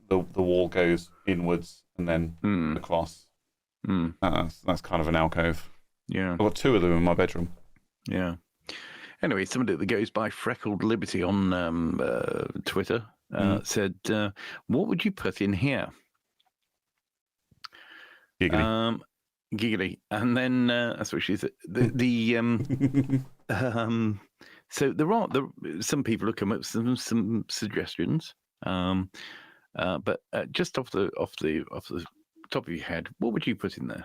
the wall goes inwards and then across. That's kind of an alcove. Yeah. I've got 2 of them in my bedroom. Yeah. Anyway, somebody that goes by Freckled Liberty on Twitter said, "What would you put in here?" Giggly. Giggly, and then that's what she said. So there are some people have come up with some suggestions, but just off the top of your head, what would you put in there?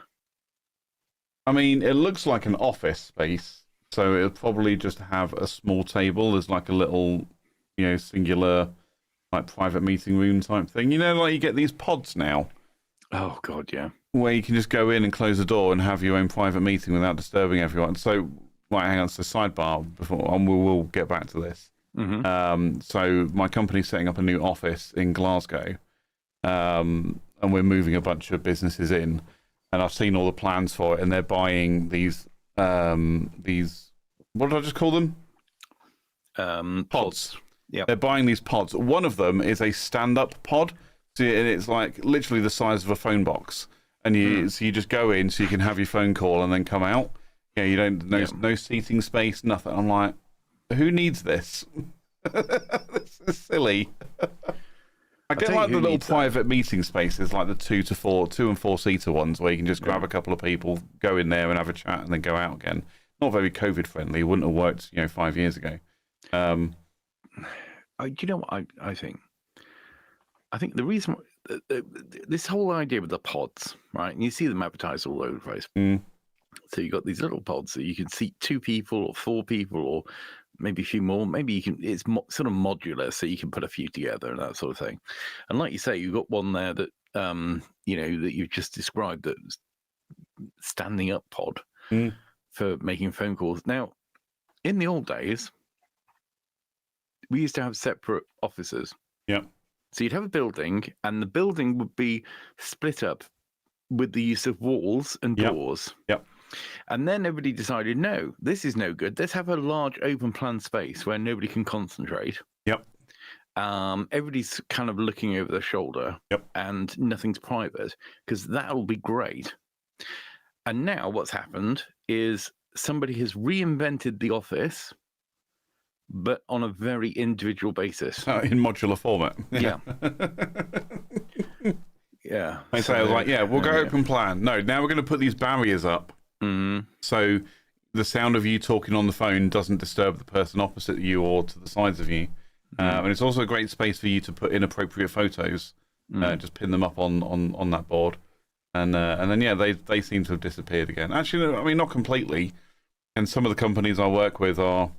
I mean, it looks like an office space, so it'll probably just have a small table as like a little, singular, like private meeting room type thing. Like you get these pods now. Oh God, yeah. Where you can just go in and close the door and have your own private meeting without disturbing everyone. So, right, hang on, so sidebar before, and we'll get back to this. So my company's setting up a new office in Glasgow, and we're moving a bunch of businesses in, and I've seen all the plans for it, and they're buying these, what did I just call them? Pods. Yeah. They're buying these pods. One of them is a stand-up pod, and it's like literally the size of a phone box. And so you just go in so you can have your phone call and then come out. You don't no seating space, nothing. I'm like, who needs this? This is silly. I get like the little private meeting spaces, like the 2 and 4 seater ones, where you can just grab a couple of people, go in there and have a chat, and then go out again. Not very COVID friendly. It wouldn't have worked, 5 years ago. Do you know what I think? I think the reason this whole idea with the pods, right? And you see them advertised all over the place. So you've got these little pods that you can seat 2 people or 4 people or maybe a few more. Maybe you can. It's sort of modular, so you can put a few together and that sort of thing. And like you say, you've got one there that that you've just described, that standing up pod for making phone calls. Now, in the old days, we used to have separate offices. Yeah. So you'd have a building, and the building would be split up with the use of walls and doors. Yep. And then everybody decided, no, this is no good. Let's have a large open plan space where nobody can concentrate. Yep. Everybody's kind of looking over their shoulder. Yep. And nothing's private, because that'll be great. And now what's happened is somebody has reinvented the office, but on a very individual basis. In modular format. Yeah. Yeah. I was like, we'll go open plan. No, now we're going to put these barriers up. So the sound of you talking on the phone doesn't disturb the person opposite you or to the sides of you. And it's also a great space for you to put inappropriate photos. Just pin them up on that board. And then, they seem to have disappeared again. Actually, no, I mean, not completely. And some of the companies I work with are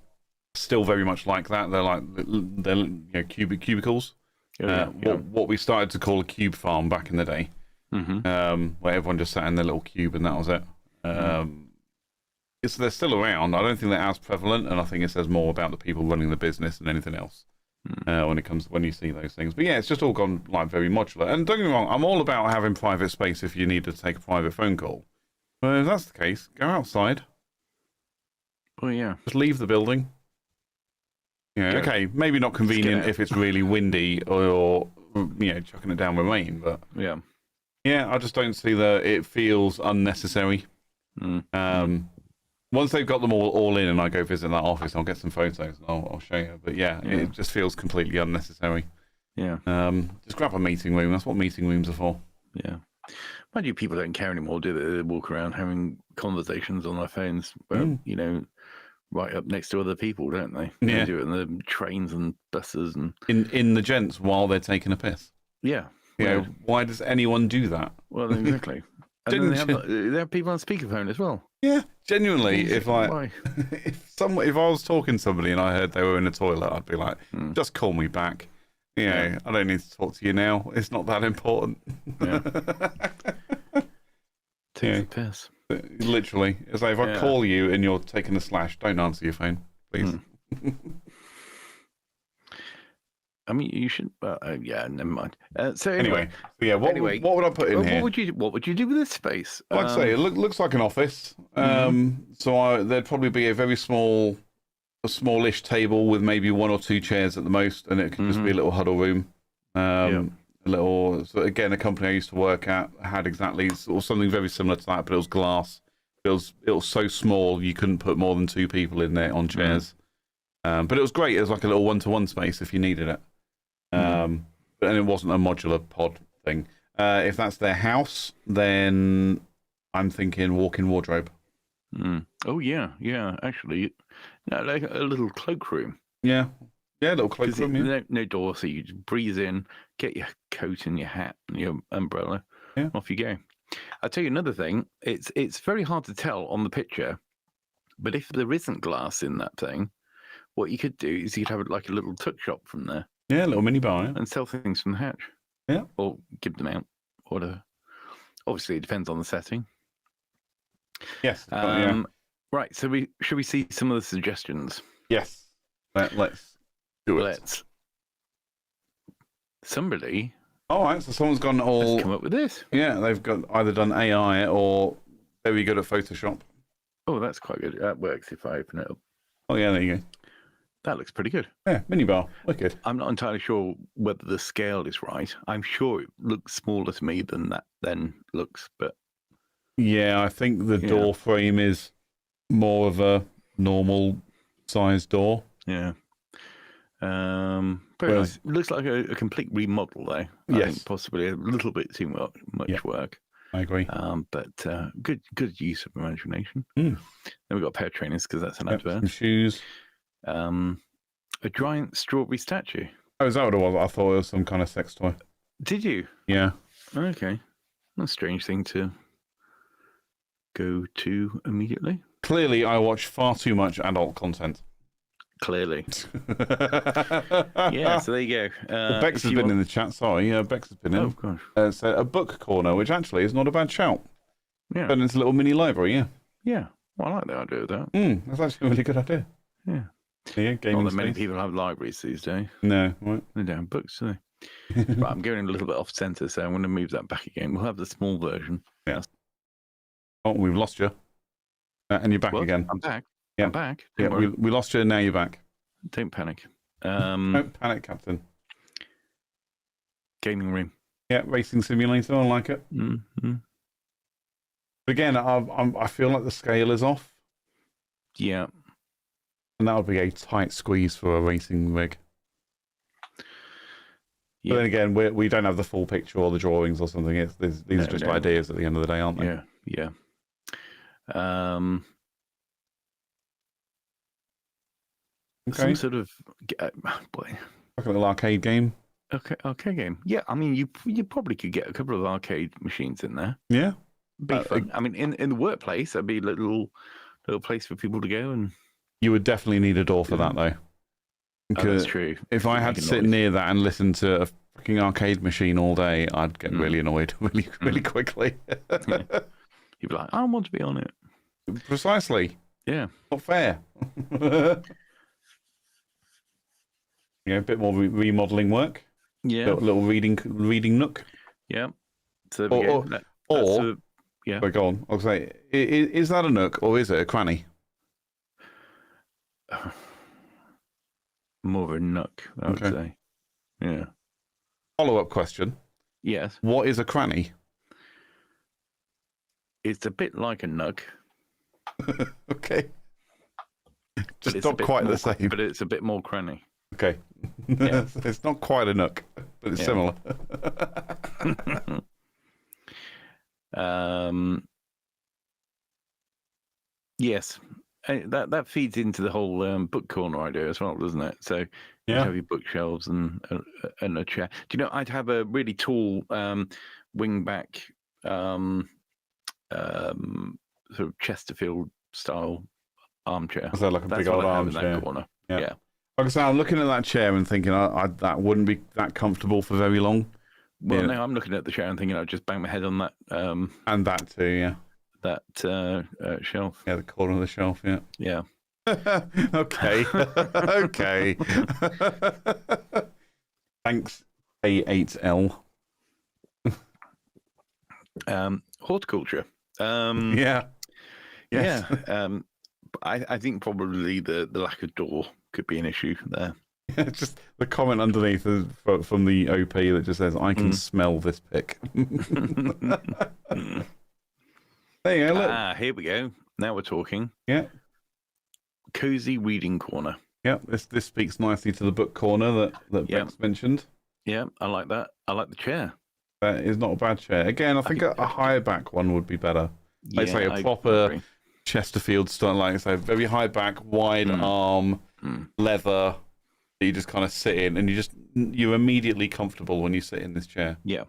still very much like that. They're cubicles. What we started to call a cube farm back in the day, where everyone just sat in their little cube and that was it. They're still around. I don't think they're as prevalent, and I think it says more about the people running the business than anything else. When you see those things. But yeah, it's just all gone like very modular. And don't get me wrong, I'm all about having private space if you need to take a private phone call. But if that's the case, go outside. Oh yeah. Just leave the building. Okay, maybe not convenient if it's really windy or chucking it down with rain, but I just don't see that. It feels unnecessary. Once they've got them all in and I go visit that office, I'll get some photos and I'll show you. But it just feels completely unnecessary. Yeah. Just grab a meeting room. That's what meeting rooms are for. Yeah. Mind you, people don't care anymore, do they? They walk around having conversations on their phones, right up next to other people, don't they? They do it in the trains and buses and in the gents while they're taking a piss. Yeah. Why does anyone do that? Well, exactly. And then they have people on speakerphone as well. Yeah, genuinely. If I was talking to somebody and I heard they were in the toilet, I'd be like, just call me back. I don't need to talk to you now. It's not that important. Take a piss. Literally. It's like if I call you and you're taking a slash, don't answer your phone, please. I mean, you should. Yeah, never mind. So Anyway, so yeah. What would I put in here? What would you do with this space? Like I say, it looks like an office. So there'd probably be a very smallish table with maybe 1 or 2 chairs at the most, and it could just be a little huddle room. A little. So again, a company I used to work at had exactly or something very similar to that, but it was glass. It was so small you couldn't put more than 2 people in there on chairs. But it was great. It was like a little one-to-one space if you needed it. But it wasn't a modular pod thing. If that's their house, then I'm thinking walk-in wardrobe. Oh yeah. Actually, no, like a little cloakroom. Yeah, a little cloakroom. Yeah. No door, so you just breeze in, get your coat and your hat and your umbrella. Yeah. Off you go. I'll tell you another thing. It's very hard to tell on the picture, but if there isn't glass in that thing, what you could do is you could have like a little tuck shop from there. Yeah, a little mini bar. Yeah. And sell things from the hatch. Yeah. Or give them out. Whatever. Obviously, it depends on the setting. Yes. Right. So should we see some of the suggestions? Yes. Let's do it. Let's. Somebody. All right. So someone's gone all. Let's come up with this. Yeah, they've got either done AI or very good at Photoshop. Oh, that's quite good. That works if I open it up. Oh yeah, there you go. That looks pretty good. Yeah, minibar. Wicked. I'm not entirely sure whether the scale is right. I'm sure it looks smaller to me than that then looks, but yeah, I think the door frame is more of a normal size door. Yeah. Very nice. It looks like a complete remodel though. I think possibly a little bit too much work. I agree. But good use of imagination. Then we've got a pair of trainers because that's an advert. Some shoes. A giant strawberry statue. Oh, is that what it was? I thought it was some kind of sex toy. Did you? Yeah. Okay. That's a strange thing to go to immediately. Clearly, I watch far too much adult content. Clearly. Yeah, so there you go. Bex has been in the chat. Sorry, Bex has been in. Oh, gosh. It's a book corner, which actually is not a bad shout. Yeah. But it's a little mini library, yeah. Yeah. Well, I like the idea of that. That's actually a really good idea. Yeah. Yeah, gaming Not that many space. people have libraries these days. No, right. They don't have books, do they? Right, I'm going a little bit off centre, so I'm going to move that back again. We'll have the small version. Yeah. Oh, we've lost you. And you're back again. I'm back. Yeah. I'm back. Yeah, we lost you, and now you're back. Don't panic. Don't panic, Captain. Gaming room. Yeah, racing simulator. I like it. Mm-hmm. But again, I feel like the scale is off. Yeah. And that would be a tight squeeze for a racing rig. Yeah. But then again, we don't have the full picture or the drawings or something. These are just ideas at the end of the day, aren't they? Yeah. Okay. Some sort of boy. Like a little arcade game. Okay, arcade game. Yeah, I mean, you probably could get a couple of arcade machines in there. Yeah. Be fun. I mean, in the workplace, that'd be a little place for people to go and. You would definitely need a door for that, though. That's true. If I had to sit near that and listen to a freaking arcade machine all day, I'd get really annoyed really quickly. You'd be like, I want to be on it. Precisely. Yeah. Not fair. A bit more remodeling work. Yeah. A little reading nook. Yeah. So there we go. Yeah. Sorry, go on. I'll say, is that a nook or is it a cranny? More of a nook, I would say. Yeah. Follow-up question. Yes. What is a cranny? It's a bit like a nook. Okay. Just not quite the same. But it's a bit more cranny. Okay. Yeah. It's not quite a nook, but it's similar. Yes. That feeds into the whole book corner idea as well, doesn't it? So you have your bookshelves and a chair. Do you know, I'd have a really tall wingback sort of Chesterfield style armchair. Is that like a big old armchair? Corner. Yeah. Yeah. Like I say, I'm looking at that chair and thinking that wouldn't be that comfortable for very long. Well, no, I'm looking at the chair and thinking I'd just bang my head on that. And that too, yeah. That shelf. Yeah, the corner of the shelf, yeah. Yeah. Okay. Okay. Thanks, A8L. Horticulture. Yeah. Yes. Yeah. I think probably the lack of door could be an issue there. Just the comment underneath from the OP that just says, "I can smell this pick." There you go. Look. Here we go. Now we're talking. Yeah. Cozy reading corner. Yeah. This speaks nicely to the book corner that Bex mentioned. Yeah, I like that. I like the chair. That is not a bad chair. Again, I think a higher back one would be better. Like say a proper Chesterfield style, like say very high back, wide arm, leather. You just kind of sit in, and you're immediately comfortable when you sit in this chair. Yeah,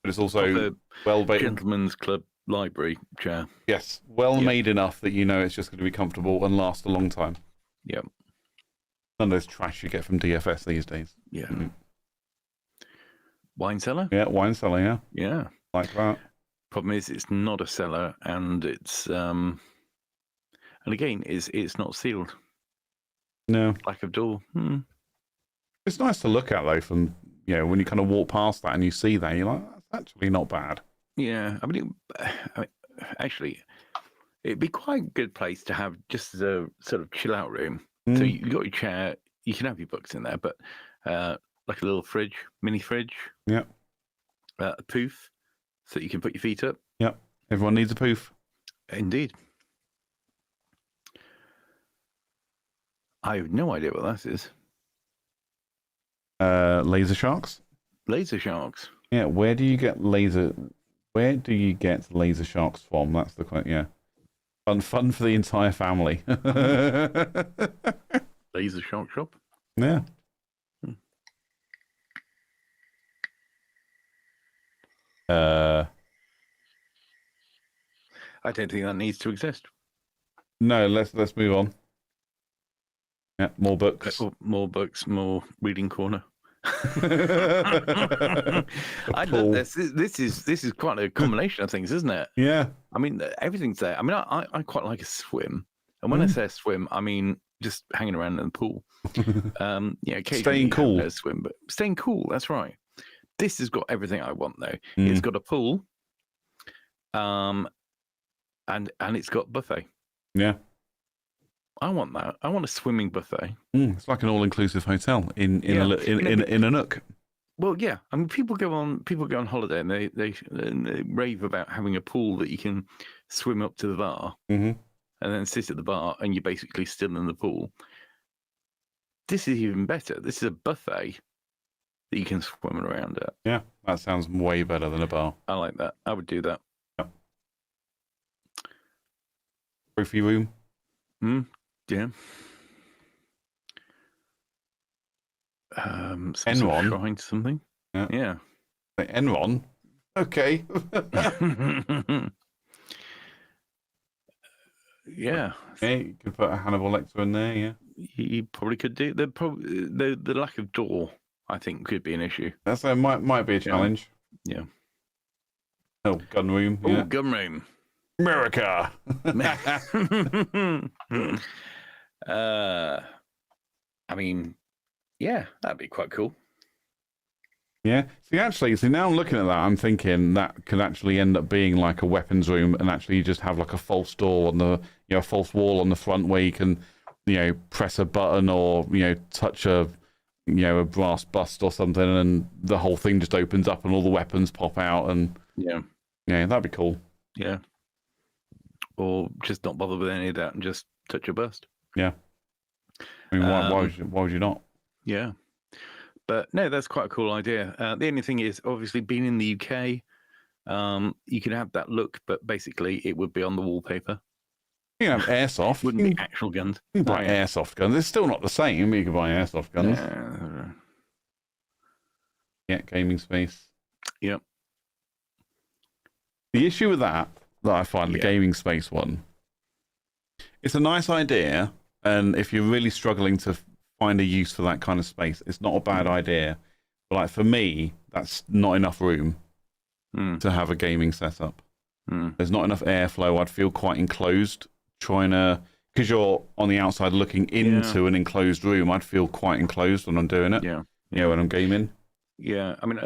but it's also well made. Gentleman's Club library chair. Yes, well made enough that you know it's just going to be comfortable and last a long time. Yeah, none of those trash you get from DFS these days. Yeah. Wine cellar. Yeah, wine cellar. Yeah, yeah, like that. Problem is, it's not a cellar, and it's and again, it's not sealed. No, lack of door. It's nice to look at though. From when you kind of walk past that and you see that, you're like, that's actually not bad. Yeah, I mean, actually, it'd be quite a good place to have just as a sort of chill out room. So you got your chair, you can have your books in there, but like a little fridge, mini fridge. Yeah. A poof, so you can put your feet up. Yeah. Everyone needs a poof. Indeed. I have no idea what that is. Laser sharks. Laser sharks. Yeah. Where do you get laser sharks from? That's the question. Yeah. Fun for the entire family. Laser shark shop. Yeah. I don't think that needs to exist. No, let's move on. Yeah, more books. More books, more reading corner. I love this. This is quite a combination of things, isn't it? Yeah. I mean, everything's there. I mean, I quite like a swim, and when I say a swim, I mean just hanging around in the pool. Staying cool. A swim, but staying cool. That's right. This has got everything I want, though. It's got a pool, and it's got buffet. Yeah. I want that. I want a swimming buffet. It's like an all-inclusive hotel in a nook. Well, yeah. I mean, people go on holiday and they rave about having a pool that you can swim up to the bar and then sit at the bar, and you're basically still in the pool. This is even better. This is a buffet that you can swim around at. Yeah, that sounds way better than a bar. I like that. I would do that. Yeah. Trophy room. Yeah. Enron. Shrine to something. Yeah. Enron. Okay. Yeah. You could put a Hannibal Lecter in there. Yeah. You probably could do. The lack of door, I think, could be an issue. That's might be a challenge. Yeah. Oh, gun room. Oh, gun room. America. I mean, yeah, that'd be quite cool. Yeah. See, now I'm looking at that, I'm thinking that could actually end up being like a weapons room, and actually you just have like a false door on the, a false wall on the front where you can, press a button or, touch a brass bust or something, and the whole thing just opens up and all the weapons pop out, and yeah, that'd be cool. Yeah. Or just not bother with any of that and just touch a bust. Yeah. I mean, why would you not? Yeah. But no, that's quite a cool idea. The only thing is, obviously, being in the UK, you can have that look, but basically it would be on the wallpaper. You can have airsoft. Wouldn't be actual guns. You can buy airsoft guns. It's still not the same. You can buy airsoft guns. Yeah, gaming space. Yep. The issue with that I find, the gaming space one, it's a nice idea, and if you're really struggling to find a use for that kind of space, it's not a bad idea. But like for me, that's not enough room to have a gaming setup. There's not enough airflow. I'd feel quite enclosed because you're on the outside looking into an enclosed room. I'd feel quite enclosed when I'm doing it. Yeah. When I'm gaming. Yeah, I mean,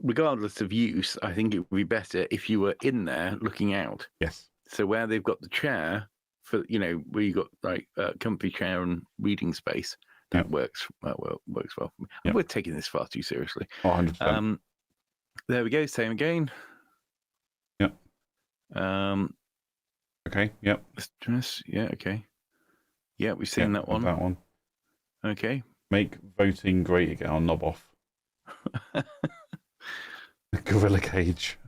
regardless of use, I think it would be better if you were in there looking out. Yes. So where they've got the chair for, where you got like comfy chair and reading space, that works well for me. Yep. We're taking this far too seriously. 100%. There we go. Same again. Yep. Okay. Yep. Stress. Yeah. Okay. Yeah, we've seen that one. That one. Okay. Make voting great again. I'll knob off. Gorilla cage.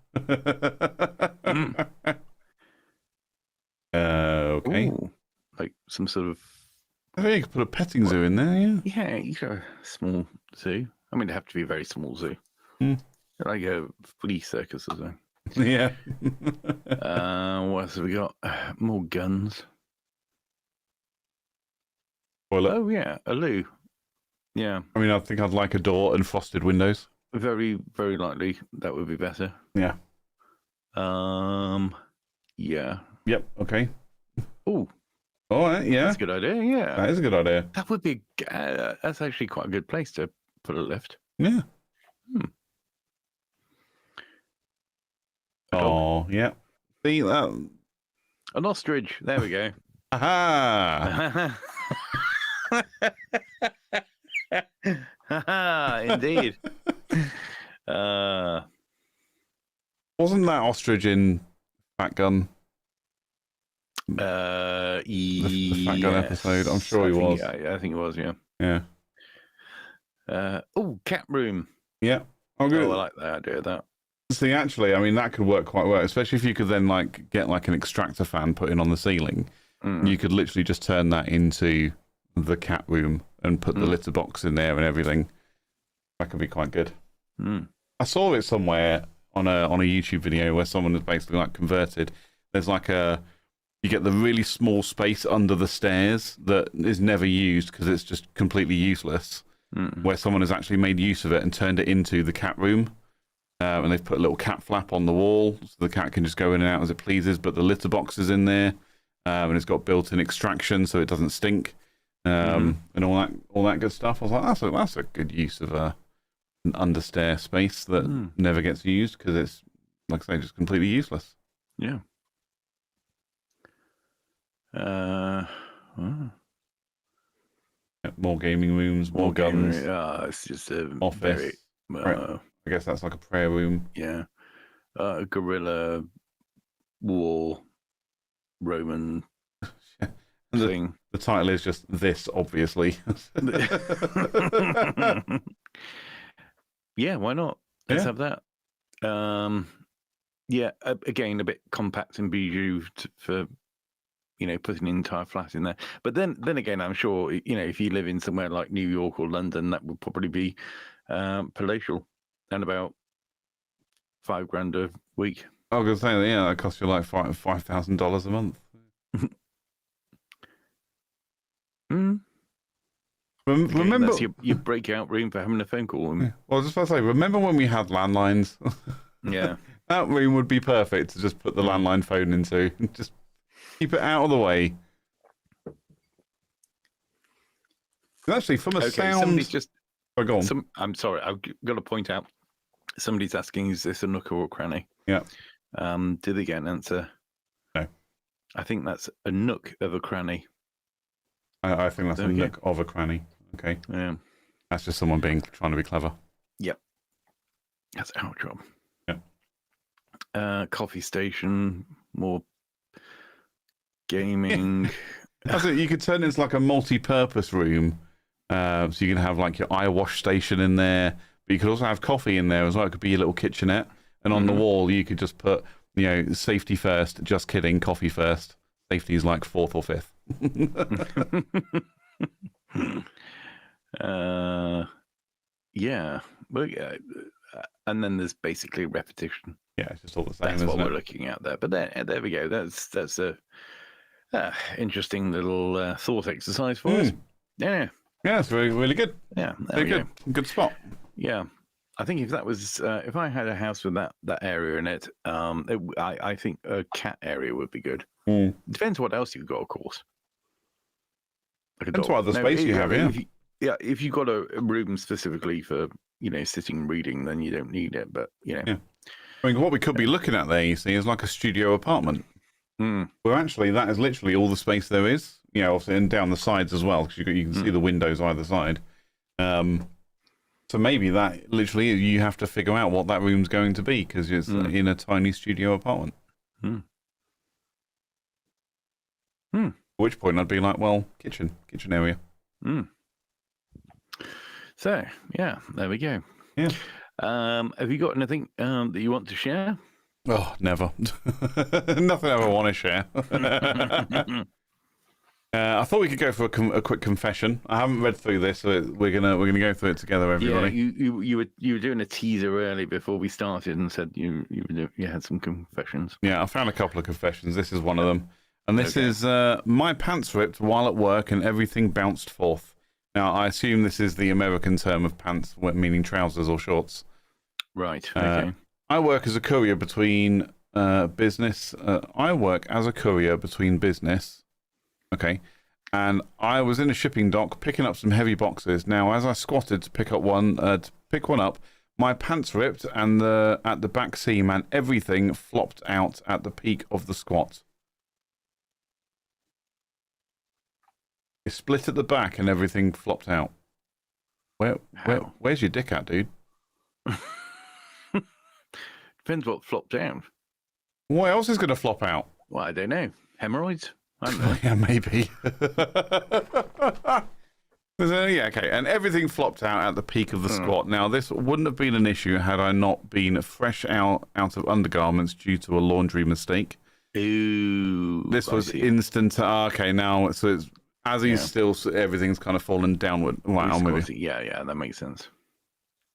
Okay. Ooh, like some sort of. I think you could put a petting zoo in there. Yeah. Yeah, you got a small zoo. I mean, it'd have to be a very small zoo. Like a flea circus or something. Yeah. What else have we got? More guns. Toilet. Oh yeah, a loo. Yeah. I mean, I think I'd like a door and frosted windows. Very, very likely that would be better. Yeah. Yeah. Yep. Okay. Oh. All right. Yeah. That's a good idea. Yeah. That is a good idea. That would be. That's actually quite a good place to put a lift. Yeah. Oh, yeah. See that? An ostrich. There we go. Aha! Indeed. Wasn't that ostrich in Fat Gun? The Fat Gun episode. I'm sure he was. I think it was. Yeah. Yeah. Cat room. Yeah. I like the idea of that. See, actually, I mean, that could work quite well, especially if you could then like get like an extractor fan put in on the ceiling. You could literally just turn that into the cat room and put the litter box in there and everything. That could be quite good. I saw it somewhere on a YouTube video where someone has basically like converted. There's like you get the really small space under the stairs that is never used because it's just completely useless. Where someone has actually made use of it and turned it into the cat room. And they've put a little cat flap on the wall so the cat can just go in and out as it pleases, but the litter box is in there. And it's got built-in extraction so it doesn't stink. And all that good stuff. I was like, that's a good use of an understair space that never gets used because it's, like I say, just completely useless. Yeah. More gaming rooms, more guns. It's just a office. very. I guess that's like a prayer room. Yeah. Gorilla war Roman thing. The title is just this, obviously. Yeah, why not? Let's have that. Yeah, again, a bit compact and bijou for putting an entire flat in there. But then again, I'm sure if you live in somewhere like New York or London, that would probably be palatial and about $5,000 a week. I was going to say, that costs you like $5,000 a month. Remember, that's your breakout room for having a phone call. Well, I was just about to say, remember when we had landlines? Yeah. That room would be perfect to just put the landline phone into. Just keep it out of the way. Actually, from a sound... Somebody's just... Oh, go on. I'm sorry, I've got to point out, somebody's asking, is this a nook or a cranny? Yeah. Did they get an answer? No. I think that's a nook of a cranny. I think that's a nook of a cranny. Okay. Yeah. That's just someone trying to be clever. Yep. That's our job. Yeah. Coffee station, more gaming. That's it. You could turn it into like a multi-purpose room. So you can have like your eye wash station in there, but you could also have coffee in there as well. It could be your little kitchenette. And on the wall, you could just put, safety first, just kidding, coffee first. Safety is like fourth or fifth. Yeah. Well, yeah. And then there's basically repetition. Yeah, it's just all the same. That's what we're looking at there. But there we go. That's a interesting little thought exercise for us. Yeah. Yeah, it's really, really good. Yeah, very good. Good spot. Yeah. I think if that was, if I had a house with that area in it, I think a cat area would be good. Depends what else you've got, of course. Like Depends what other space you have, if you've got a room specifically for, sitting reading, then you don't need it. But Yeah. I mean, what we could be looking at there, you see, is like a studio apartment. Where actually that is literally all the space there is. Obviously, and down the sides as well, because you can see the windows either side. So maybe that literally you have to figure out what that room's going to be because it's in a tiny studio apartment. At which point I'd be like, well, kitchen area. So yeah, there we go. Yeah. Have you got anything that you want to share? Oh, never. Nothing I ever want to share. I thought we could go for a quick confession. I haven't read through this, so we're gonna go through it together, everybody. Yeah, you were doing a teaser early before we started and said you had some confessions. Yeah, I found a couple of confessions. This is one of them, and this is my pants ripped while at work and everything bounced forth. Now, I assume this is the American term of pants, meaning trousers or shorts. Right. Okay. I work as a courier between business. I work as a courier between business. Okay, and I was in a shipping dock picking up some heavy boxes. Now, as I squatted to pick one up, my pants ripped and at the back seam, and everything flopped out at the peak of the squat. It split at the back and everything flopped out. Where's your dick at, dude? Depends what flopped out. What else is going to flop out? Well, I don't know. Hemorrhoids? I don't know. Yeah, maybe. Yeah, okay. And everything flopped out at the peak of the squat. Now, this wouldn't have been an issue had I not been fresh out of undergarments due to a laundry mistake. Ooh. This was instant. Okay, now, so it's, as he's still, everything's kind of fallen downward. Right, I'm with you. Yeah, that makes sense.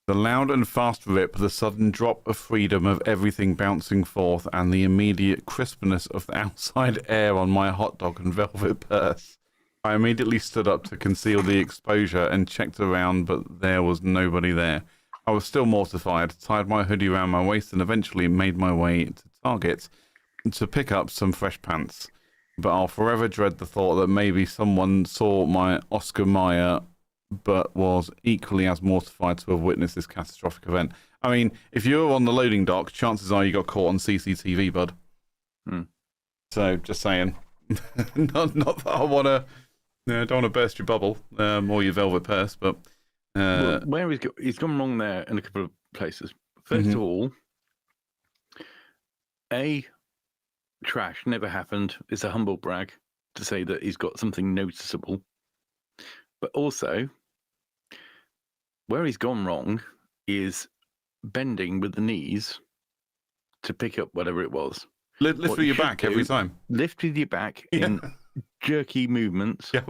The loud and fast rip, the sudden drop of freedom of everything bouncing forth, and the immediate crispness of the outside air on my hot dog and velvet purse. I immediately stood up to conceal the exposure and checked around, but there was nobody there. I was still mortified, tied my hoodie around my waist, and eventually made my way to Target to pick up some fresh pants. But I'll forever dread the thought that maybe someone saw my Oscar Mayer but was equally as mortified to have witnessed this catastrophic event. I mean, if you were on the loading dock, chances are you got caught on CCTV, bud. So, just saying. not that I want to, don't want to burst your bubble or your velvet purse, but... Well, where he's gone wrong there in a couple of places. First of all, trash never happened. It's a humble brag to say that he's got something noticeable. But also, where he's gone wrong is bending with the knees to pick up whatever it was. Lift with your back every time. Lift with your back in jerky movements. Yep.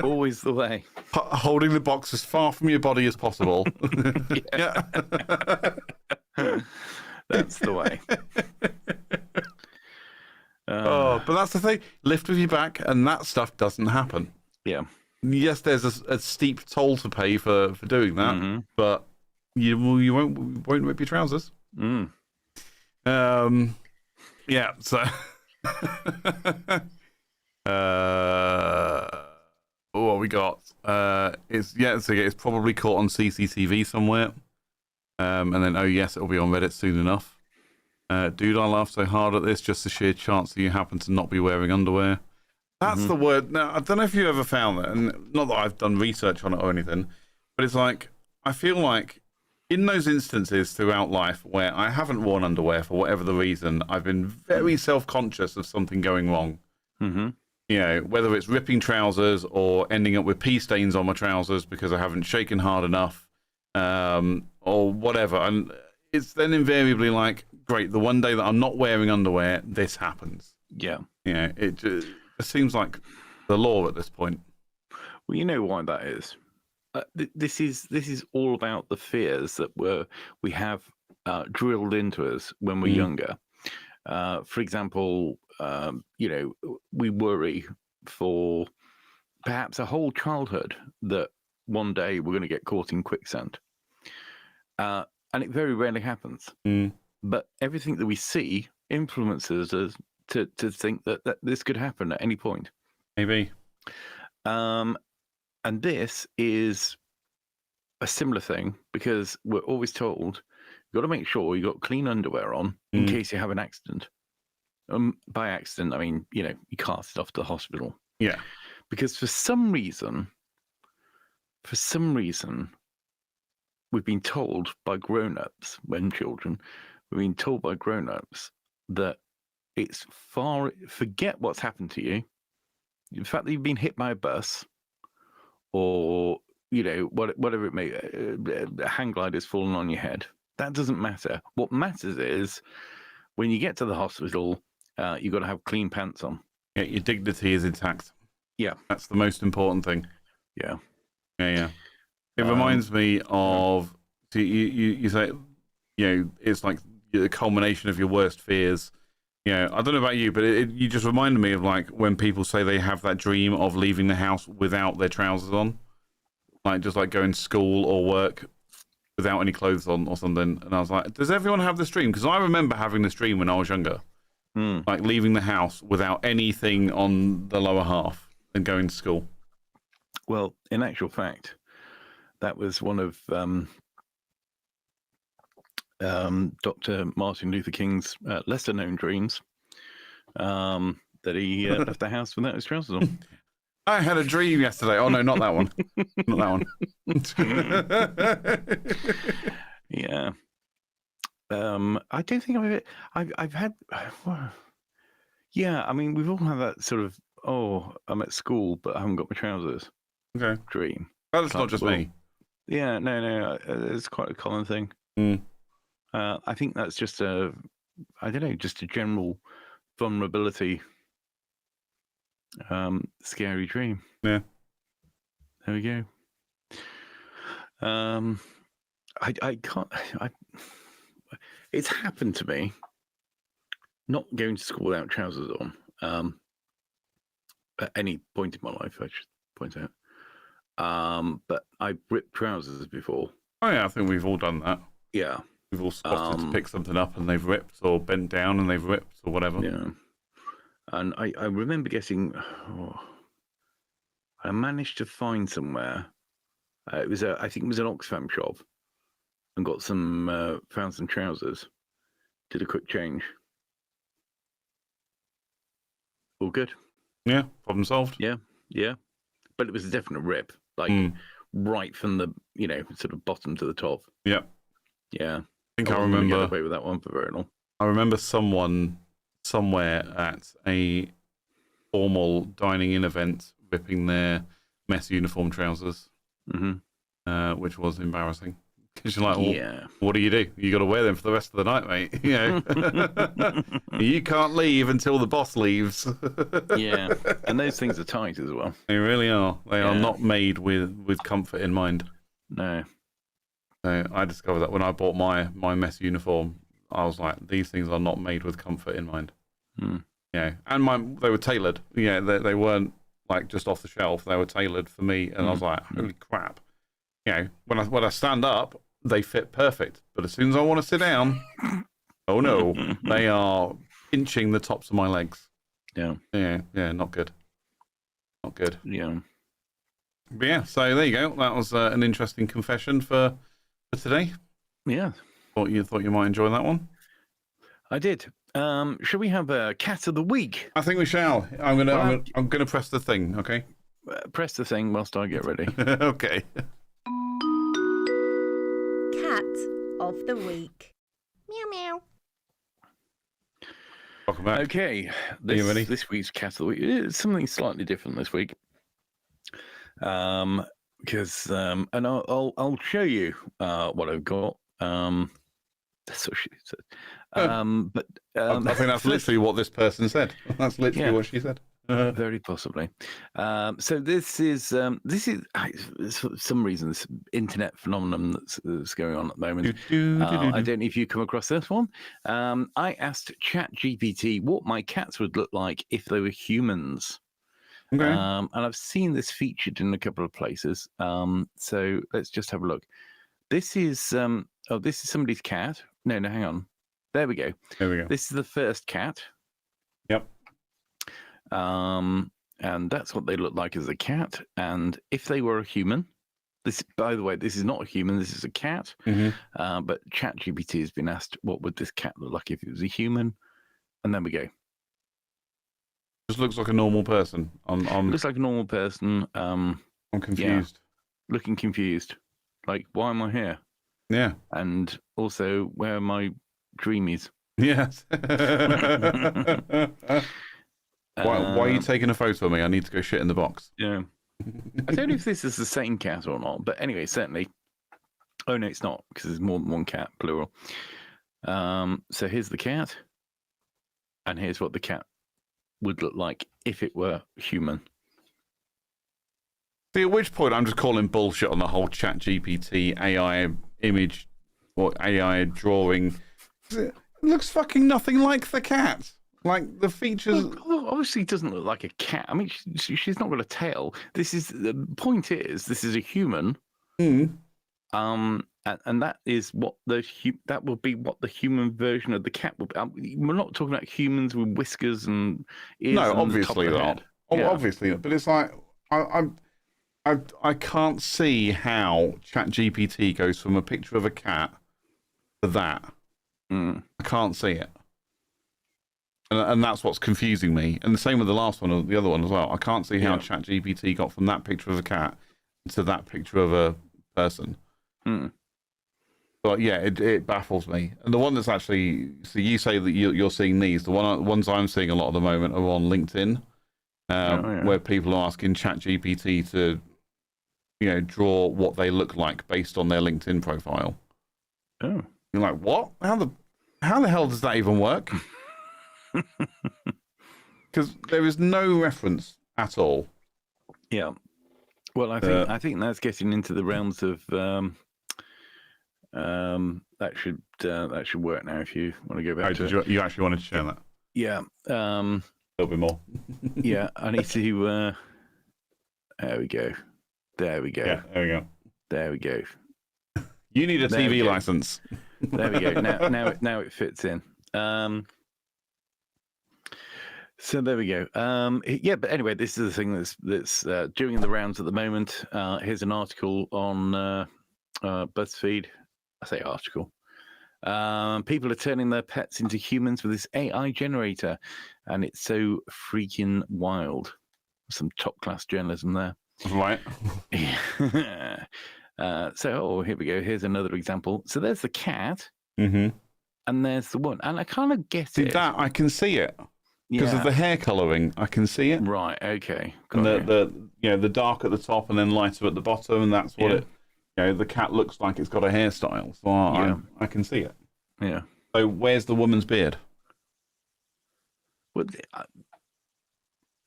Always the way. Holding the box as far from your body as possible. Yeah. That's the way. But that's the thing. Lift with your back, and that stuff doesn't happen. Yeah. Yes, there's a steep toll to pay for doing that, but you won't rip your trousers. Yeah. So, what we got? It's probably caught on CCTV somewhere, and then it'll be on Reddit soon enough. Dude, I laugh so hard at this, just the sheer chance that you happen to not be wearing underwear. That's the word. Now, I don't know if you ever found that, and not that I've done research on it or anything, but it's like, I feel like in those instances throughout life where I haven't worn underwear for whatever the reason, I've been very self-conscious of something going wrong. Whether it's ripping trousers or ending up with pee stains on my trousers because I haven't shaken hard enough, or whatever. And it's then invariably like, great, the one day that I'm not wearing underwear, this happens. Yeah. It seems like the law at this point. Well, you know why that is. This is all about the fears that we have drilled into us when we're younger. For example, we worry for perhaps a whole childhood that one day we're going to get caught in quicksand, and it very rarely happens. But everything that we see influences us to think that this could happen at any point. Maybe. And this is a similar thing because we're always told you've got to make sure you got clean underwear on in case you have an accident. By accident, I mean, you cast it off to the hospital. Yeah. Because for some reason, we've been told by grown-ups, when children, we've been told by grown-ups that it's forget what's happened to you. The fact that you've been hit by a bus or, whatever it may, a hang glider's fallen on your head. That doesn't matter. What matters is when you get to the hospital, you've got to have clean pants on. Yeah, your dignity is intact. Yeah. That's the most important thing. Yeah. Yeah. It reminds me of, you say, it's like the culmination of your worst fears. I don't know about you, but you just reminded me of like when people say they have that dream of leaving the house without their trousers on. Like just like going to school or work without any clothes on or something. And I was like, does everyone have this dream? Because I remember having this dream when I was younger. Like leaving the house without anything on the lower half and going to school. Well, in actual fact, that was one of Dr. Martin Luther King's lesser-known dreams, that he left the house without his trousers on. I had a dream yesterday. Oh, no, not that one. Not that one. Yeah. I don't think I've had... Yeah, I mean, we've all had that sort of, I'm at school, but I haven't got my trousers dream. That's not just me. Yeah, no, it's quite a common thing. I think that's just just a general vulnerability, scary dream. Yeah. There we go. I can't. It's happened to me. Not going to school without trousers on. At any point in my life, I should point out. But I've ripped trousers before. Oh yeah, I think we've all done that. Yeah. We've all squatted to pick something up and they've ripped, or bent down and they've ripped, or whatever. Yeah. And I remember getting... I managed to find somewhere. I think it was an Oxfam shop, and got found some trousers. Did a quick change. All good. Yeah, problem solved. Yeah. But it was a definite rip, like right from the sort of bottom to the top. Yeah. Yeah. I think I remember. Get away with that one for very long. I remember someone somewhere at a formal dining-in event ripping their mess uniform trousers, which was embarrassing. Because you're like, what do? You got to wear them for the rest of the night, mate. You can't leave until the boss leaves. Yeah, and those things are tight as well. They really are. They are not made with comfort in mind. No. So I discovered that when I bought my mess uniform, I was like, these things are not made with comfort in mind. Yeah, and they were tailored. Yeah, they weren't like just off the shelf. They were tailored for me, and I was like, holy crap. When I stand up, they fit perfect. But as soon as I want to sit down, oh no, they are pinching the tops of my legs. Yeah, not good. Not good. Yeah. But yeah, so there you go. That was an interesting confession for today. Yeah. Thought you might enjoy that one. I did. Shall we have a cat of the week? I think we shall. I'm gonna press the thing. Okay. Press the thing whilst I get ready. Okay. Cat of the week. Meow meow. Welcome back. Okay. Are you ready? This week's cat of the week is something slightly different this week. Because and I'll show you what I've got. That's what she said. But I think that's literally what this person said. That's literally what she said. Very possibly. So this is for some reason this internet phenomenon that's going on at the moment. I don't know if you come across this one. I asked ChatGPT what my cats would look like if they were humans. Okay. And I've seen this featured in a couple of places. So let's just have a look. This is somebody's cat. No, hang on. There we go. There we go. This is the first cat. Yep. And that's what they look like as a cat. And if they were a human, This, by the way, this is not a human. This is a cat. But ChatGPT has been asked, what would this cat look like if it was a human? And there we go. Just looks like a normal person. Looks like a normal person. I'm confused. Yeah, looking confused. Like, why am I here? Yeah. And also, where are my dreamies? Yes. Why are you taking a photo of me? I need to go shit in the box. Yeah. I don't know if this is the same cat or not, but anyway, certainly. Oh, no, it's not, because there's more than one cat, plural. So here's the cat. And here's what the cat would look like if it were human. See, at which point I'm just calling bullshit on the whole ChatGPT AI image or AI drawing. It looks fucking nothing like the cat. Like the features. Well, obviously, it doesn't look like a cat. I mean, she's not got a tail. The point is, this is a human. And that is what that will be what the human version of the cat will be. We're not talking about humans with whiskers and ears. No, and obviously the top of the not. head. Oh, Yeah. obviously not. But it's like I can't see how ChatGPT goes from a picture of a cat to that. I can't see it. And that's what's confusing me. And the same with the last one or the other one as well. I can't see how ChatGPT got from that picture of a cat to that picture of a person. But yeah, it baffles me. And the one that's actually, so you say that you're seeing these. The ones I'm seeing a lot at the moment are on LinkedIn, where people are asking ChatGPT to, draw what they look like based on their LinkedIn profile. Oh, you're like, what? How the hell does that even work? Because there is no reference at all. Yeah. Well, I think that's getting into the realms of that should work now. If you want to go back to you actually wanted to share that? Yeah. A little bit more. Yeah, I need to. There we go. There we go. Yeah, there we go. There we go. You need a TV license. There we go. Now it fits in. So there we go. Yeah, but anyway, this is the thing that's doing the rounds at the moment. Here's an article on BuzzFeed. I say article. People are turning their pets into humans with this AI generator, and it's so freaking wild. Some top class journalism there. Right. So here we go. Here's another example. So there's the cat, and there's the one, and I kind of get see it. that I can see it because of the hair colouring. I can see it. Right. Okay. And the dark at the top and then lighter at the bottom, and that's what it. The cat looks like it's got a hairstyle, so I can see it. Yeah. So where's the woman's beard? Well,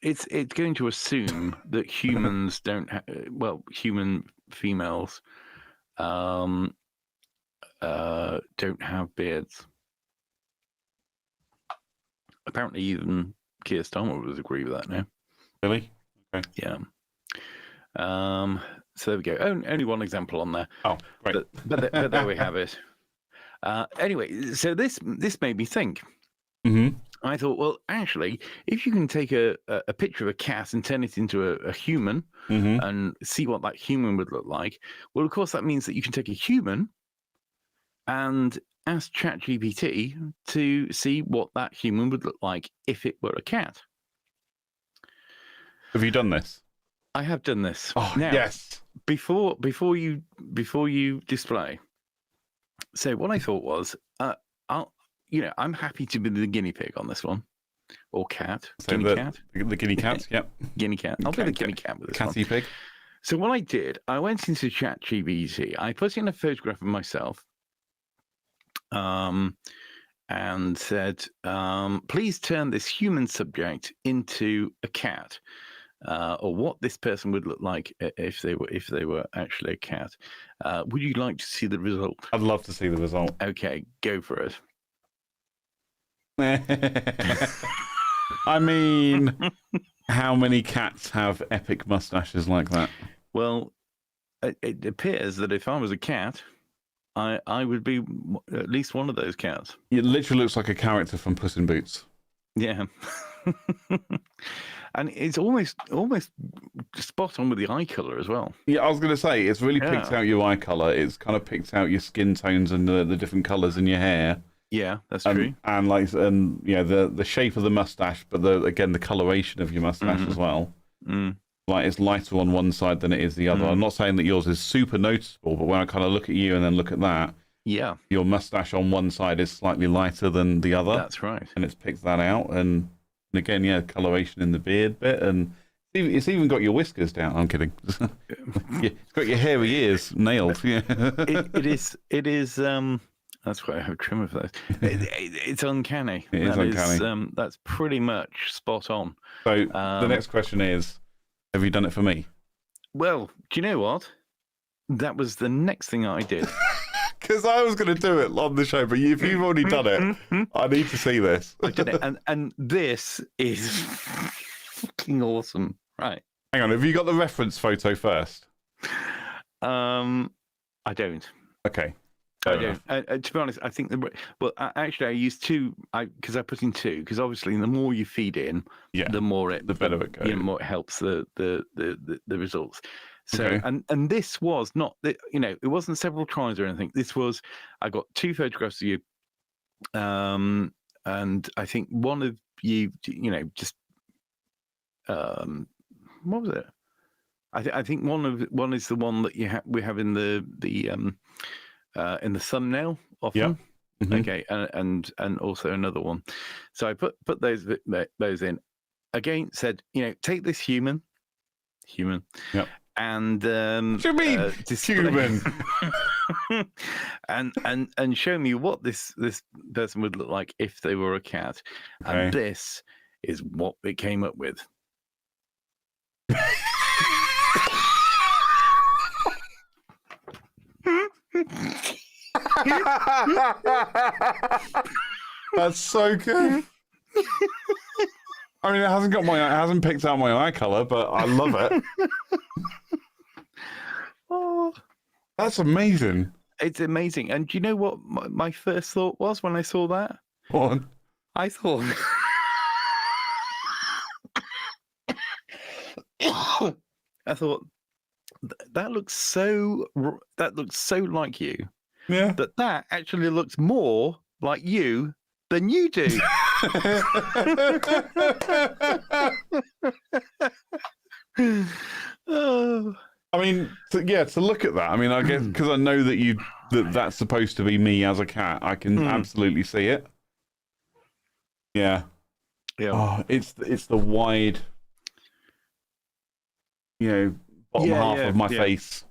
it's going to assume that humans don't human females don't have beards. Apparently even Keir Starmer would agree with that now. Really? Okay. Yeah. So there we go. Only one example on there. Oh, great. But there we have it. Anyway, so this made me think. I thought, well, actually, if you can take a picture of a cat and turn it into a human and see what that human would look like, well, of course, that means that you can take a human and ask ChatGPT to see what that human would look like if it were a cat. Have you done this? I have done this. Oh, now, yes. Before you display. So what I thought was, I'm happy to be the guinea pig on this one, or cat, cat, the guinea cat. Yep, guinea cat. I'll be the guinea cat with this catty pig. So what I did, I went into ChatGPT. I put in a photograph of myself, and said, "Please turn this human subject into a cat." Or what this person would look like if they were actually a cat. Would you like to see the result? I'd love to see the result. Okay, go for it. I mean, how many cats have epic mustaches like that? Well, it appears that if I was a cat, I would be at least one of those cats. It literally looks like a character from Puss in Boots. Yeah. and it's almost spot on with the eye color as well. Yeah, I was going to say, it's really picked Yeah. out your eye color. It's kind of picked out your skin tones and the different colors in your hair. Yeah, that's true. And the shape of the mustache, but the coloration of your mustache as well. Mm. Like it's lighter on one side than it is the other. I'm not saying that yours is super noticeable, but when I kind of look at you and then look at that, Yeah, your mustache on one side is slightly lighter than the other. that's right. And it's picked that out. And again, yeah, coloration in the beard bit, and it's even got your whiskers down. I'm kidding. It's got your hairy ears nailed. Yeah. It is. That's why I have trimmer for those. It's uncanny. It is uncanny. That's pretty much spot on. So the next question is, have you done it for me? Well, do you know what? That was the next thing I did. Because I was going to do it on the show, but if you've already done it, I need to see this. I did it, and this is fucking awesome. Right. Hang on, have you got the reference photo first? I don't. Okay. I don't. To be honest, I think actually, I used two. Because I put in two. Because obviously, the more you feed in, the more the better it goes. The more it helps the results. So and this was not it wasn't several tries or anything. This was I got two photographs of you, and I think one of you just what was it? I think one is the one that we have in the thumbnail often. Yeah. Mm-hmm. Okay, and also another one. So I put those in. Again, said take this human. Yep. And what do you mean human? and show me what this person would look like if they were a cat. Okay. And this is what it came up with. That's so good. I mean, it hasn't picked out my eye color, but I love it. Oh, that's amazing. It's amazing. And do you know what my first thought was when I saw that? Go on. I thought, that looks so like you. Yeah. That actually looks more like you than you do. Oh. I mean, to look at that. I mean, I guess because I know that that's supposed to be me as a cat. I can absolutely see it. Yeah. Yeah. Oh, it's the wide, bottom half of my face.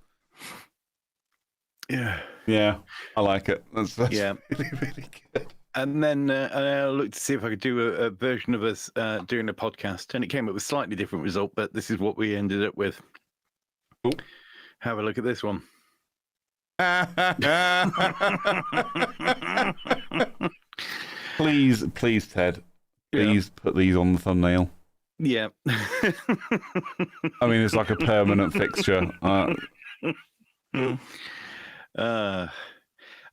Yeah. Yeah, I like it. That's really, really good. And then I looked to see if I could do a version of us doing a podcast, and it came up with a slightly different result, but this is what we ended up with. Cool. Have a look at this one. Please, Ted. Please put these on the thumbnail. Yeah. I mean, it's like a permanent fixture. I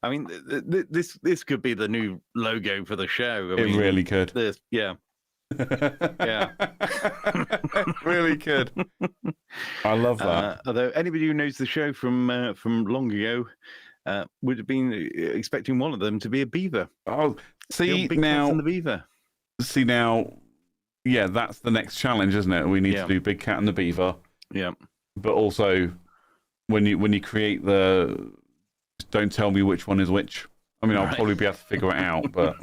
mean, this could be the new logo for the show. It really could. Yeah. Really could. I love that. Although anybody who knows the show from long ago would have been expecting one of them to be a beaver. Oh, see Big now, Cat and the beaver. See now, yeah, that's the next challenge, isn't it? We need to do Big Cat and the Beaver. Yeah. But also, when you create don't tell me which one is which. I mean, I'll probably be able to figure it out, but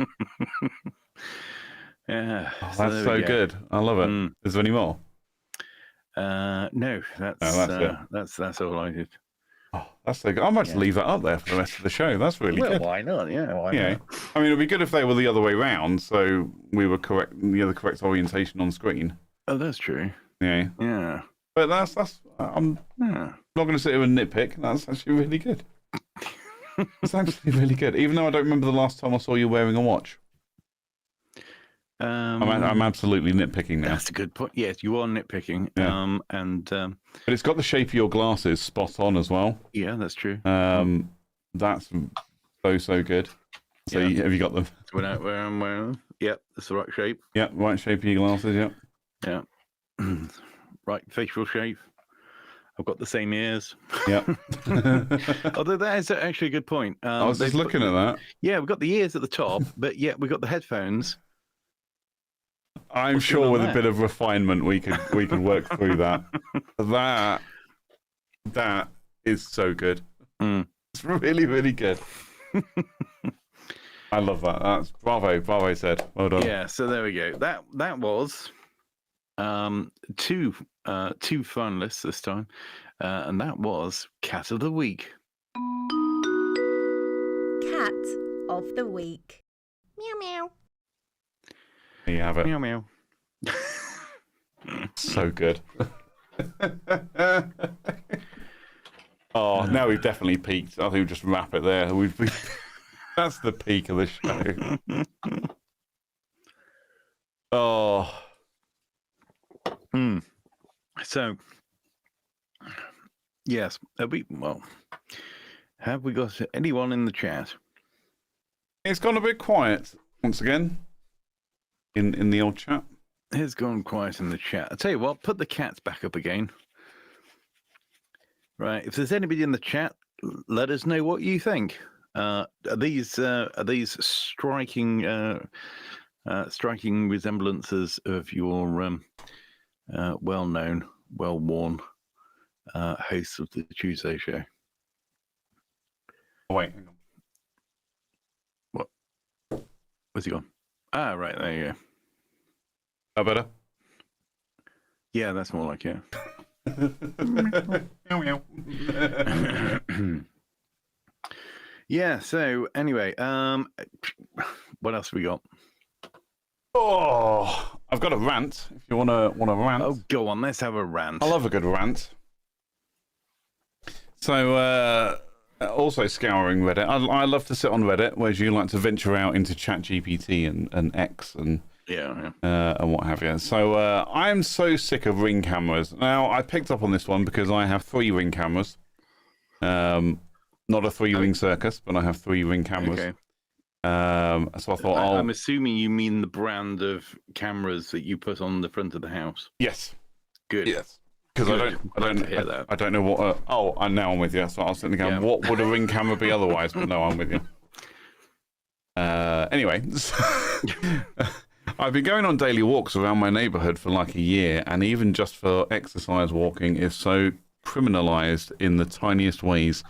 yeah, that's so good. I love it. Is there any more? No, that's all I did. Oh, that's so good. I might just leave that up there for the rest of the show. That's really good. Why not? Yeah, why not? I mean, it'd be good if they were the other way round, so we were correct, the correct orientation on screen. Oh, that's true. Yeah. Yeah. But I'm not going to sit here and nitpick. That's actually really good. It's actually really good, even though I don't remember the last time I saw you wearing a watch. I'm absolutely nitpicking now. That's a good point. Yes, you are nitpicking. Yeah. But it's got the shape of your glasses spot on as well. Yeah, that's true. That's so good. So have you got them? Where I'm wearing them. Yep, that's the right shape. Yeah, right shape of your glasses. Yep. Yeah. Right, facial shape. I've got the same ears. Yeah. Although that is actually a good point. I was just looking at that. Yeah, we've got the ears at the top, but yet we've got the headphones. I'm sure with a bit of refinement we could work through that. That is so good. It's really, really good. I love that. That's bravo said. Well done. Yeah, so there we go. That was two finalists this time, and that was Cat of the Week. Cat of the week. Meow meow. There you have it. Meow meow. So good. Oh, now we've definitely peaked. I think we'll just wrap it there. That's the peak of the show. Oh. So, yes, have we got anyone in the chat? It's gone a bit quiet once again in the old chat. It's gone quiet in the chat. I tell you what, put the cats back up again. Right, if there's anybody in the chat, let us know what you think. Are these striking resemblances of your well-known, well-worn hosts of the Tuesday show? Oh, wait, hang on. What? Where's he gone? Ah, right, there you go. That better? Yeah, that's more like it. Yeah, so anyway, what else have we got? Oh, I've got a rant. If you want to rant. Oh, go on, let's have a rant. I love a good rant. So, also scouring Reddit. I love to sit on Reddit, whereas you like to venture out into ChatGPT and X and and what have you. So I'm so sick of Ring cameras. Now, I picked up on this one because I have 3 Ring cameras. Not a 3-ring circus, but I have 3 Ring cameras. Okay. So I thought, I'm assuming you mean the brand of cameras that you put on the front of the house. Yes. Good. Yes. Because I don't know what. Now I'm with you. So I was thinking, what would a Ring camera be otherwise? But no, I'm with you. Anyway, I've been going on daily walks around my neighbourhood for like a year, and even just for exercise walking is so criminalised in the tiniest ways.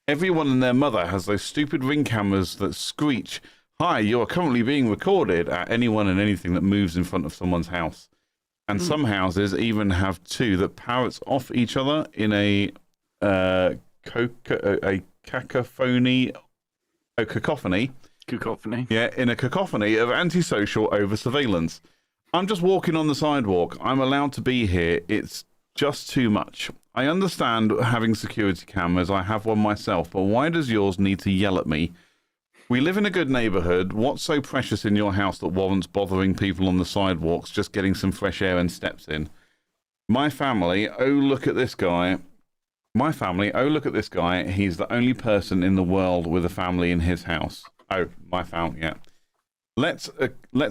Everyone and their mother has those stupid Ring cameras that screech, "Hi, you are currently being recorded," at anyone and anything that moves in front of someone's house. And some houses even have 2 that parrots off each other in a cacophony. Cacophony. Yeah, in a cacophony of antisocial over-surveillance. I'm just walking on the sidewalk. I'm allowed to be here. It's just too much. I understand having security cameras. I have one myself. But why does yours need to yell at me? We live in a good neighbourhood. What's so precious in your house that warrants bothering people on the sidewalks just getting some fresh air and steps in? My family, oh, look at this guy. My family, oh, look at this guy. He's the only person in the world with a family in his house. Oh, my family, yeah. Let's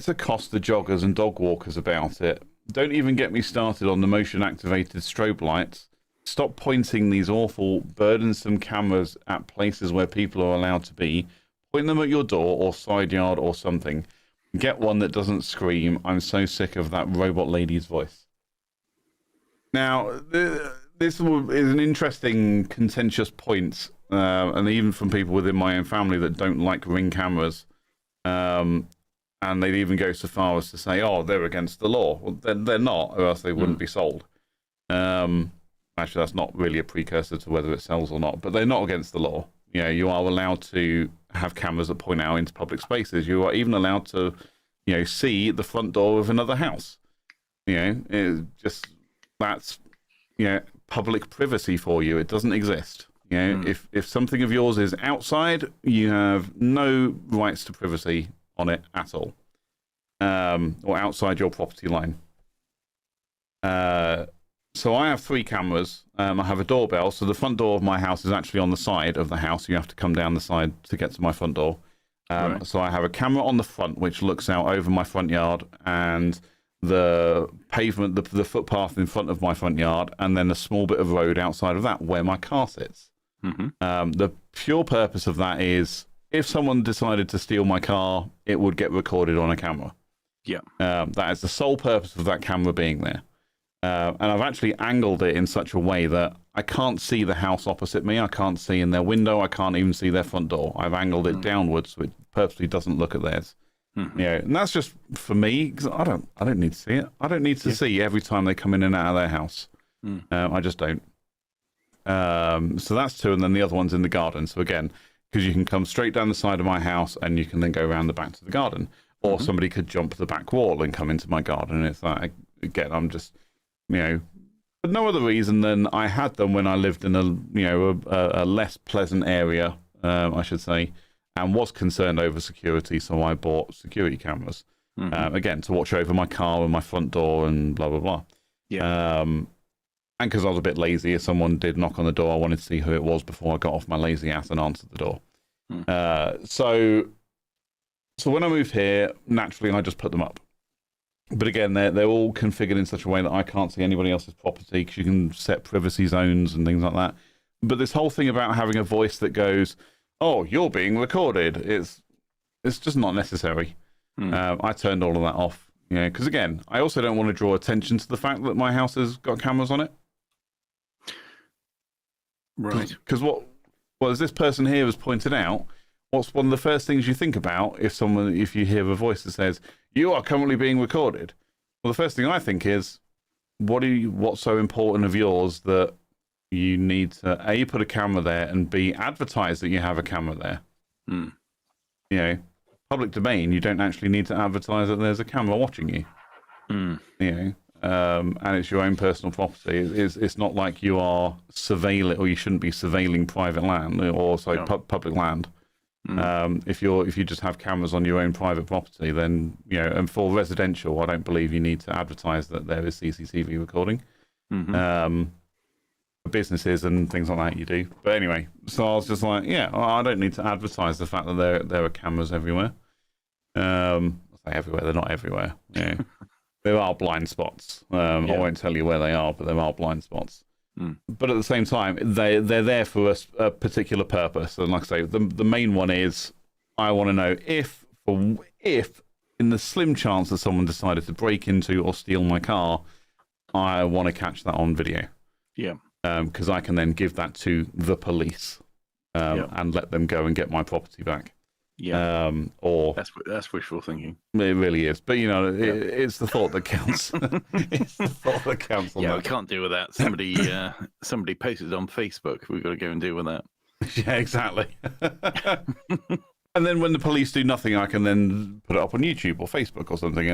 accost the joggers and dog walkers about it. Don't even get me started on the motion-activated strobe lights. Stop pointing these awful, burdensome cameras at places where people are allowed to be. Point them at your door or side yard or something. Get one that doesn't scream. I'm so sick of that robot lady's voice. Now, this is an interesting, contentious point, and even from people within my own family that don't like Ring cameras. And they'd even go so far as to say, "Oh, they're against the law." Well, they're not, or else they wouldn't be sold. Actually, that's not really a precursor to whether it sells or not, but they're not against the law. You know, you are allowed to have cameras that point out into public spaces. You are even allowed to, see the front door of another house. That's public privacy for you. It doesn't exist. If something of yours is outside, you have no rights to privacy on it at all, or outside your property line. So I have 3 cameras. I have a doorbell. So the front door of my house is actually on the side of the house. You have to come down the side to get to my front door. Right. So I have a camera on the front, which looks out over my front yard, and the pavement, the footpath in front of my front yard, and then a small bit of road outside of that where my car sits. The pure purpose of that is if someone decided to steal my car, it would get recorded on a camera. Yeah. That is the sole purpose of that camera being there. And I've actually angled it in such a way that I can't see the house opposite me. I can't see in their window. I can't even see their front door. I've angled it downwards, so it purposely doesn't look at theirs. And that's just for me, because I don't need to see it. I don't need to see every time they come in and out of their house. I just don't. So that's two, and then the other one's in the garden. So again, because you can come straight down the side of my house and you can then go around the back to the garden, or somebody could jump the back wall and come into my garden. And it's like, again, I'm just, for no other reason than I had them when I lived in a less pleasant area, I should say, and was concerned over security. So I bought security cameras, again, to watch over my car and my front door and blah, blah, blah. Yeah. And because I was a bit lazy, if someone did knock on the door, I wanted to see who it was before I got off my lazy ass and answered the door. So when I moved here, naturally, I just put them up. But again, they're all configured in such a way that I can't see anybody else's property, because you can set privacy zones and things like that. But this whole thing about having a voice that goes, "Oh, you're being recorded," it's just not necessary. I turned all of that off, because again, I also don't want to draw attention to the fact that my house has got cameras on it. Right. Because as this person here has pointed out, what's one of the first things you think about if you hear a voice that says, "You are currently being recorded"? Well, the first thing I think is, what's so important of yours that you need to A, put a camera there, and B, advertise that you have a camera there? Public domain, you don't actually need to advertise that there's a camera watching you. And it's your own personal property. It's not like you are surveilling, or you shouldn't be surveilling private land, or public land. If you just have cameras on your own private property, then and for residential, I don't believe you need to advertise that there is CCTV recording. For businesses and things like that, you do. But anyway, so I was just like, I don't need to advertise the fact that there are cameras everywhere. I say everywhere; they're not everywhere. There are blind spots. I won't tell you where they are, but there are blind spots. But at the same time, they're there for a particular purpose. And like I say, the main one is, I want to know if in the slim chance that someone decided to break into or steal my car, I want to catch that on video. Yeah. Because I can then give that to the police and let them go and get my property back. Yeah. Or that's wishful thinking. It really is. But it's the thought that counts. It's the thought that counts. We can't deal with that. Somebody posted on Facebook. We've got to go and deal with that. Yeah, exactly. And then when the police do nothing, I can then put it up on YouTube or Facebook or something,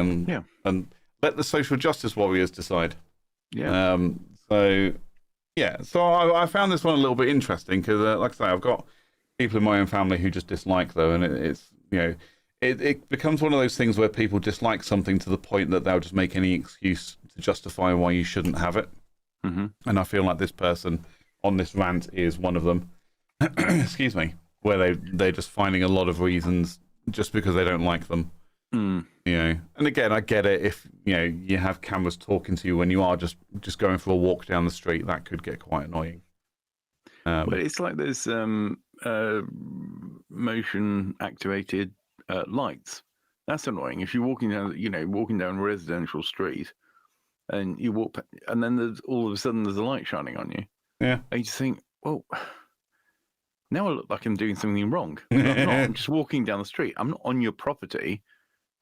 and let the social justice warriors decide. Yeah. So I found this one a little bit interesting because, like I say, I've got people in my own family who just dislike though, and it becomes one of those things where people dislike something to the point that they'll just make any excuse to justify why you shouldn't have it. And I feel like this person on this rant is one of them. Excuse me, where they're just finding a lot of reasons just because they don't like them. And again, I get it. If you have cameras talking to you when you are just going for a walk down the street, that could get quite annoying. But it's like there's motion activated lights. That's annoying. If you're walking down a residential street, and you walk, and then there's all of a sudden there's a light shining on you. Yeah, and you just think, well, now I look like I'm doing something wrong. I'm not. I'm just walking down the street. I'm not on your property.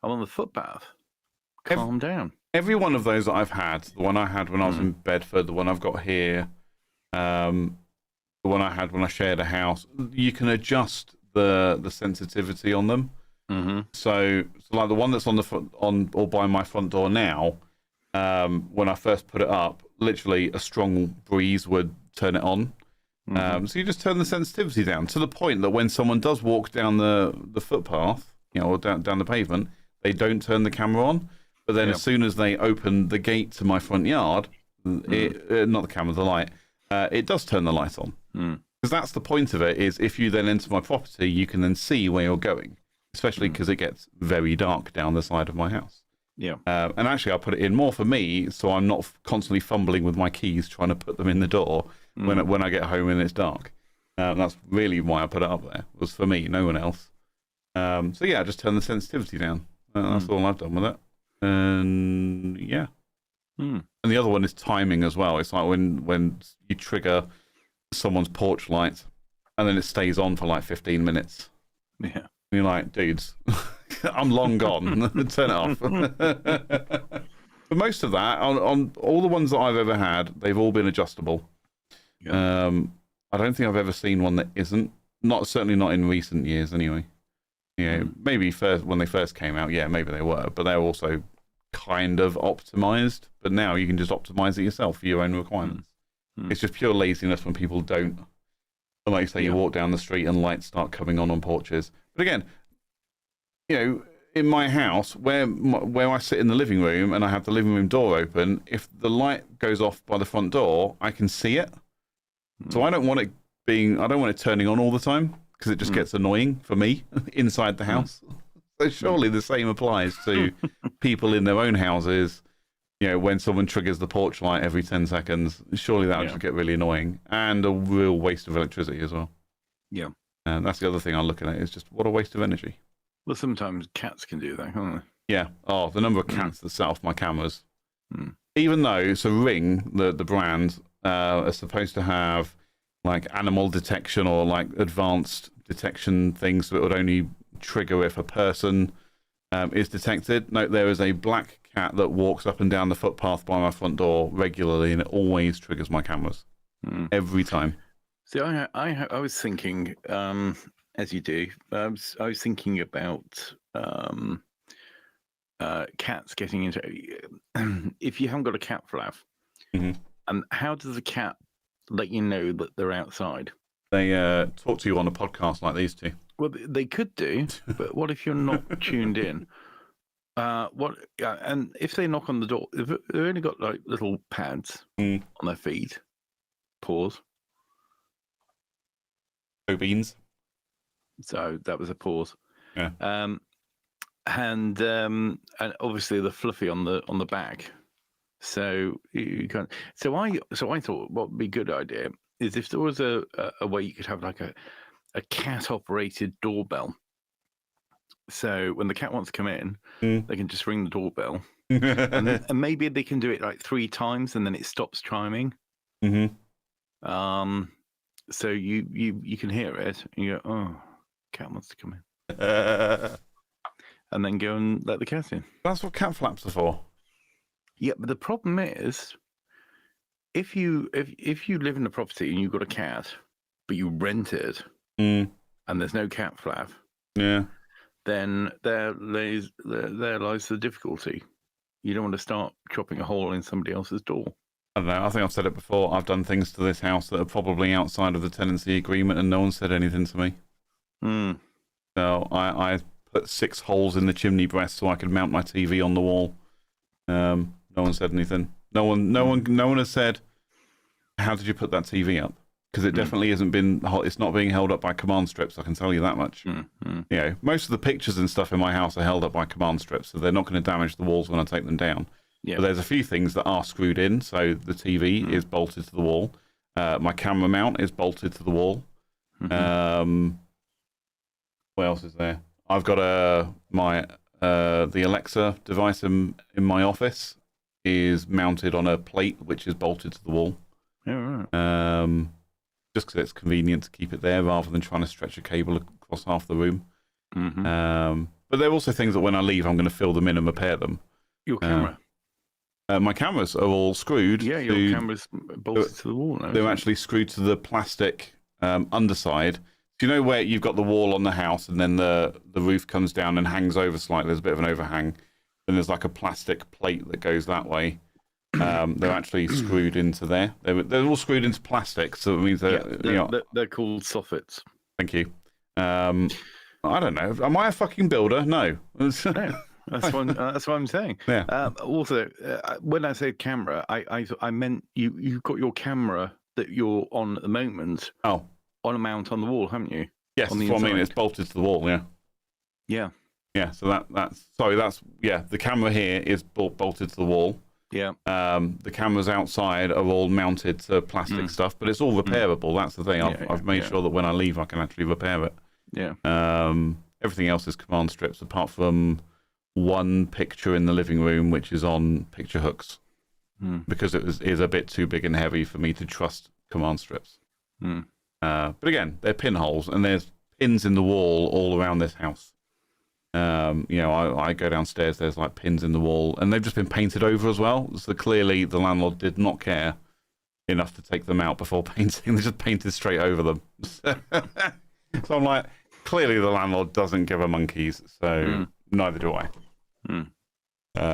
I'm on the footpath. Calm down. Every one of those that I've had, the one I had when I was in Bedford, the one I've got here, the one I had when I shared a house, you can adjust the sensitivity on them. So like the one that's on or by my front door now, when I first put it up, literally a strong breeze would turn it on. So you just turn the sensitivity down to the point that when someone does walk down the footpath, or down the pavement, they don't turn the camera on. But then as soon as they open the gate to my front yard, not the camera, the light, it does turn the light on. Because that's the point of it, is if you then enter my property, you can then see where you're going, especially because it gets very dark down the side of my house. Yeah. And actually, I put it in more for me, so I'm not constantly fumbling with my keys trying to put them in the door when I get home and it's dark. That's really why I put it up there. It was for me, no one else. So yeah, I just turned the sensitivity down. That's all I've done with it. And yeah. And the other one is timing as well. It's like when you trigger someone's porch light and then it stays on for like 15 minutes. Yeah. And you're like, dudes, I'm long gone. Turn it off. But most of that, on all the ones that I've ever had, they've all been adjustable. Yeah. I don't think I've ever seen one that isn't. Certainly not in recent years, anyway. Maybe when they first came out, yeah, maybe they were, but they're also kind of optimized. But now you can just optimize it yourself for your own requirements. It's just pure laziness when people don't. And like you say, you walk down the street and lights start coming on porches. But again, in my house where I sit in the living room and I have the living room door open, if the light goes off by the front door, I can see it. So I don't want it turning on all the time because it just gets annoying for me inside the house. So surely the same applies to people in their own houses. When someone triggers the porch light every 10 seconds, surely that would just get really annoying and a real waste of electricity as well. Yeah. And that's the other thing I'm looking at is just what a waste of energy. Well, sometimes cats can do that, can't they? Yeah. Oh, the number of cats that set off my cameras. Even though, so Ring, the brand, are supposed to have like animal detection or like advanced detection things that would only trigger if a person is detected. No, there is a black cat that walks up and down the footpath by my front door regularly, and it always triggers my cameras every time. See, I was thinking, as you do, I was thinking about cats getting into. If you haven't got a cat flap, and how does a cat let you know that they're outside? They talk to you on a podcast like these two. Well, they could do, but what if you're not tuned in? And if they knock on the door, if they've only got like little pads on their feet, paws. No beans. So that was a pause. Yeah. And obviously the fluffy on the back. So you can. So I thought what would be a good idea is if there was a way you could have like a cat operated doorbell. So when the cat wants to come in, they can just ring the doorbell, and maybe they can do it like 3 times, and then it stops chiming. So you can hear it, and you go, "Oh, cat wants to come in," and then go and let the cat in. That's what cat flaps are for. Yeah, but the problem is, if you live in a property and you've got a cat, but you rent it, and there's no cat flap, then there lies the difficulty. You don't want to start chopping a hole in somebody else's door. I don't know. I think I've said it before. I've done things to this house that are probably outside of the tenancy agreement, and no one said anything to me. So I put 6 holes in the chimney breast so I could mount my TV on the wall. No one said anything. No one has said, "How did you put that TV up?" Because it definitely it's not being held up by command strips. I can tell you that much. Most of the pictures and stuff in my house are held up by command strips, so they're not going to damage the walls when I take them down. But there's a few things that are screwed in. So the TV is bolted to the wall. My camera mount is bolted to the wall. What else is there? I've got the Alexa device in my office is mounted on a plate which is bolted to the wall. Just because it's convenient to keep it there rather than trying to stretch a cable across half the room. But there are also things that when I leave, I'm going to fill them in and repair them. Your camera? My cameras are all screwed. Yeah, your camera's bolted to the wall now. They're actually screwed to the plastic underside. Do you know where you've got the wall on the house and then the roof comes down and hangs over slightly? There's a bit of an overhang. Then there's like a plastic plate that goes that way. They're actually screwed into there. They're all screwed into plastic, so it means they're called soffits. Thank you. I don't know. Am I a fucking builder? No. No, that's what I'm saying. Yeah. Also, when I said camera, I meant you've got your camera that you're on at the moment. Oh. On a mount on the wall, haven't you? Yes, that's what I mean. It's bolted to the wall. Yeah. Yeah. Yeah, so that's the camera here is bolted to the wall. Yeah. The cameras outside are all mounted to plastic stuff, but it's all repairable. That's the thing. I've made sure that when I leave, I can actually repair it. Yeah. Everything else is command strips, apart from one picture in the living room, which is on picture hooks, because it is a bit too big and heavy for me to trust command strips. But again, they're pinholes, and there's pins in the wall all around this house. I go downstairs, there's like pins in the wall, and they've just been painted over as well. So clearly the landlord did not care enough to take them out before painting. They just painted straight over them. So I'm like, clearly the landlord doesn't give a monkeys, so neither do I.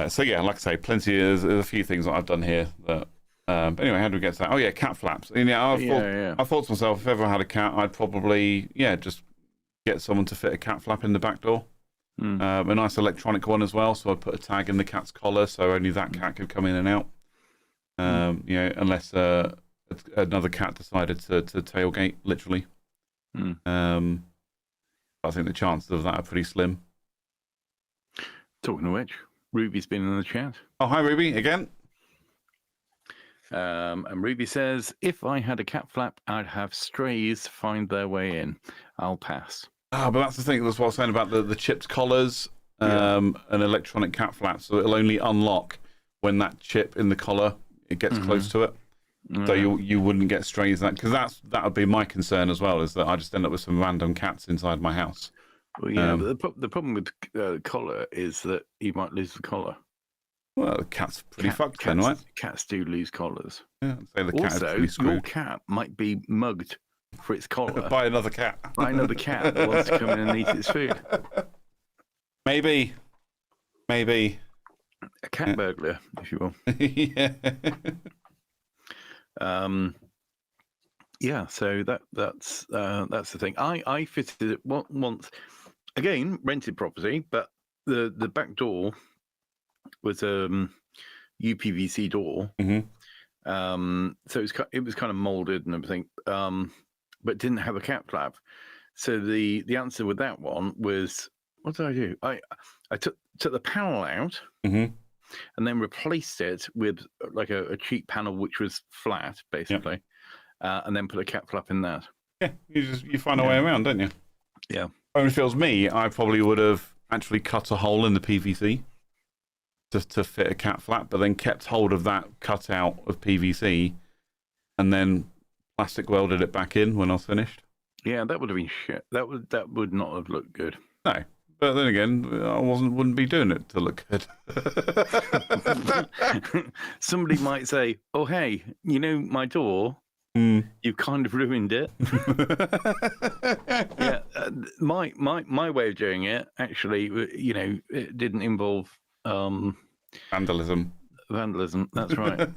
So yeah, like I say, there's a few things that I've done here that. But anyway, how do we get to that? Oh yeah, cat flaps. And I thought to myself, if ever I had a cat, I'd probably just get someone to fit a cat flap in the back door. A nice electronic one as well, so I'd put a tag in the cat's collar so only that cat could come in and out. Unless another cat decided to tailgate, literally. I think the chances of that are pretty slim. Talking of which, Ruby's been in the chat. Oh, hi Ruby, again. And Ruby says, if I had a cat flap, I'd have strays find their way in. I'll pass. But that's the thing. That's what I was saying about the chipped collars, an electronic cat flap. So it'll only unlock when that chip in the collar gets close to it. So you wouldn't get strays because that would be my concern as well. Is that I just end up with some random cats inside my house. Well, yeah. But the problem with collar is that you might lose the collar. Well, the cat's pretty fucked then, right? Cats do lose collars. Yeah. I'd say the cat is pretty screwed. Your cat might be mugged for its collar by another cat. By another cat that wants to come in and eat its food. Maybe. A cat burglar, if you will. Yeah. So that's the thing. I fitted it once. Again, rented property, but the back door was UPVC door. So it was kind of molded and everything, but didn't have a cat flap. So the answer with that one was, what did I do? I took the panel out and then replaced it with like a cheap panel which was flat, basically, and then put a cat flap in that. Yeah, you find a way around, don't you? Yeah. If it was me, I probably would have actually cut a hole in the PVC just to fit a cat flap, but then kept hold of that cutout of PVC and then plastic welded it back in when I was finished. Yeah, that would have been shit. That would not have looked good. No, but then again, I wouldn't be doing it to look good. Somebody might say, "Oh, hey, my door. You've kind of ruined it." Yeah, my way of doing it actually, it didn't involve vandalism. That's right.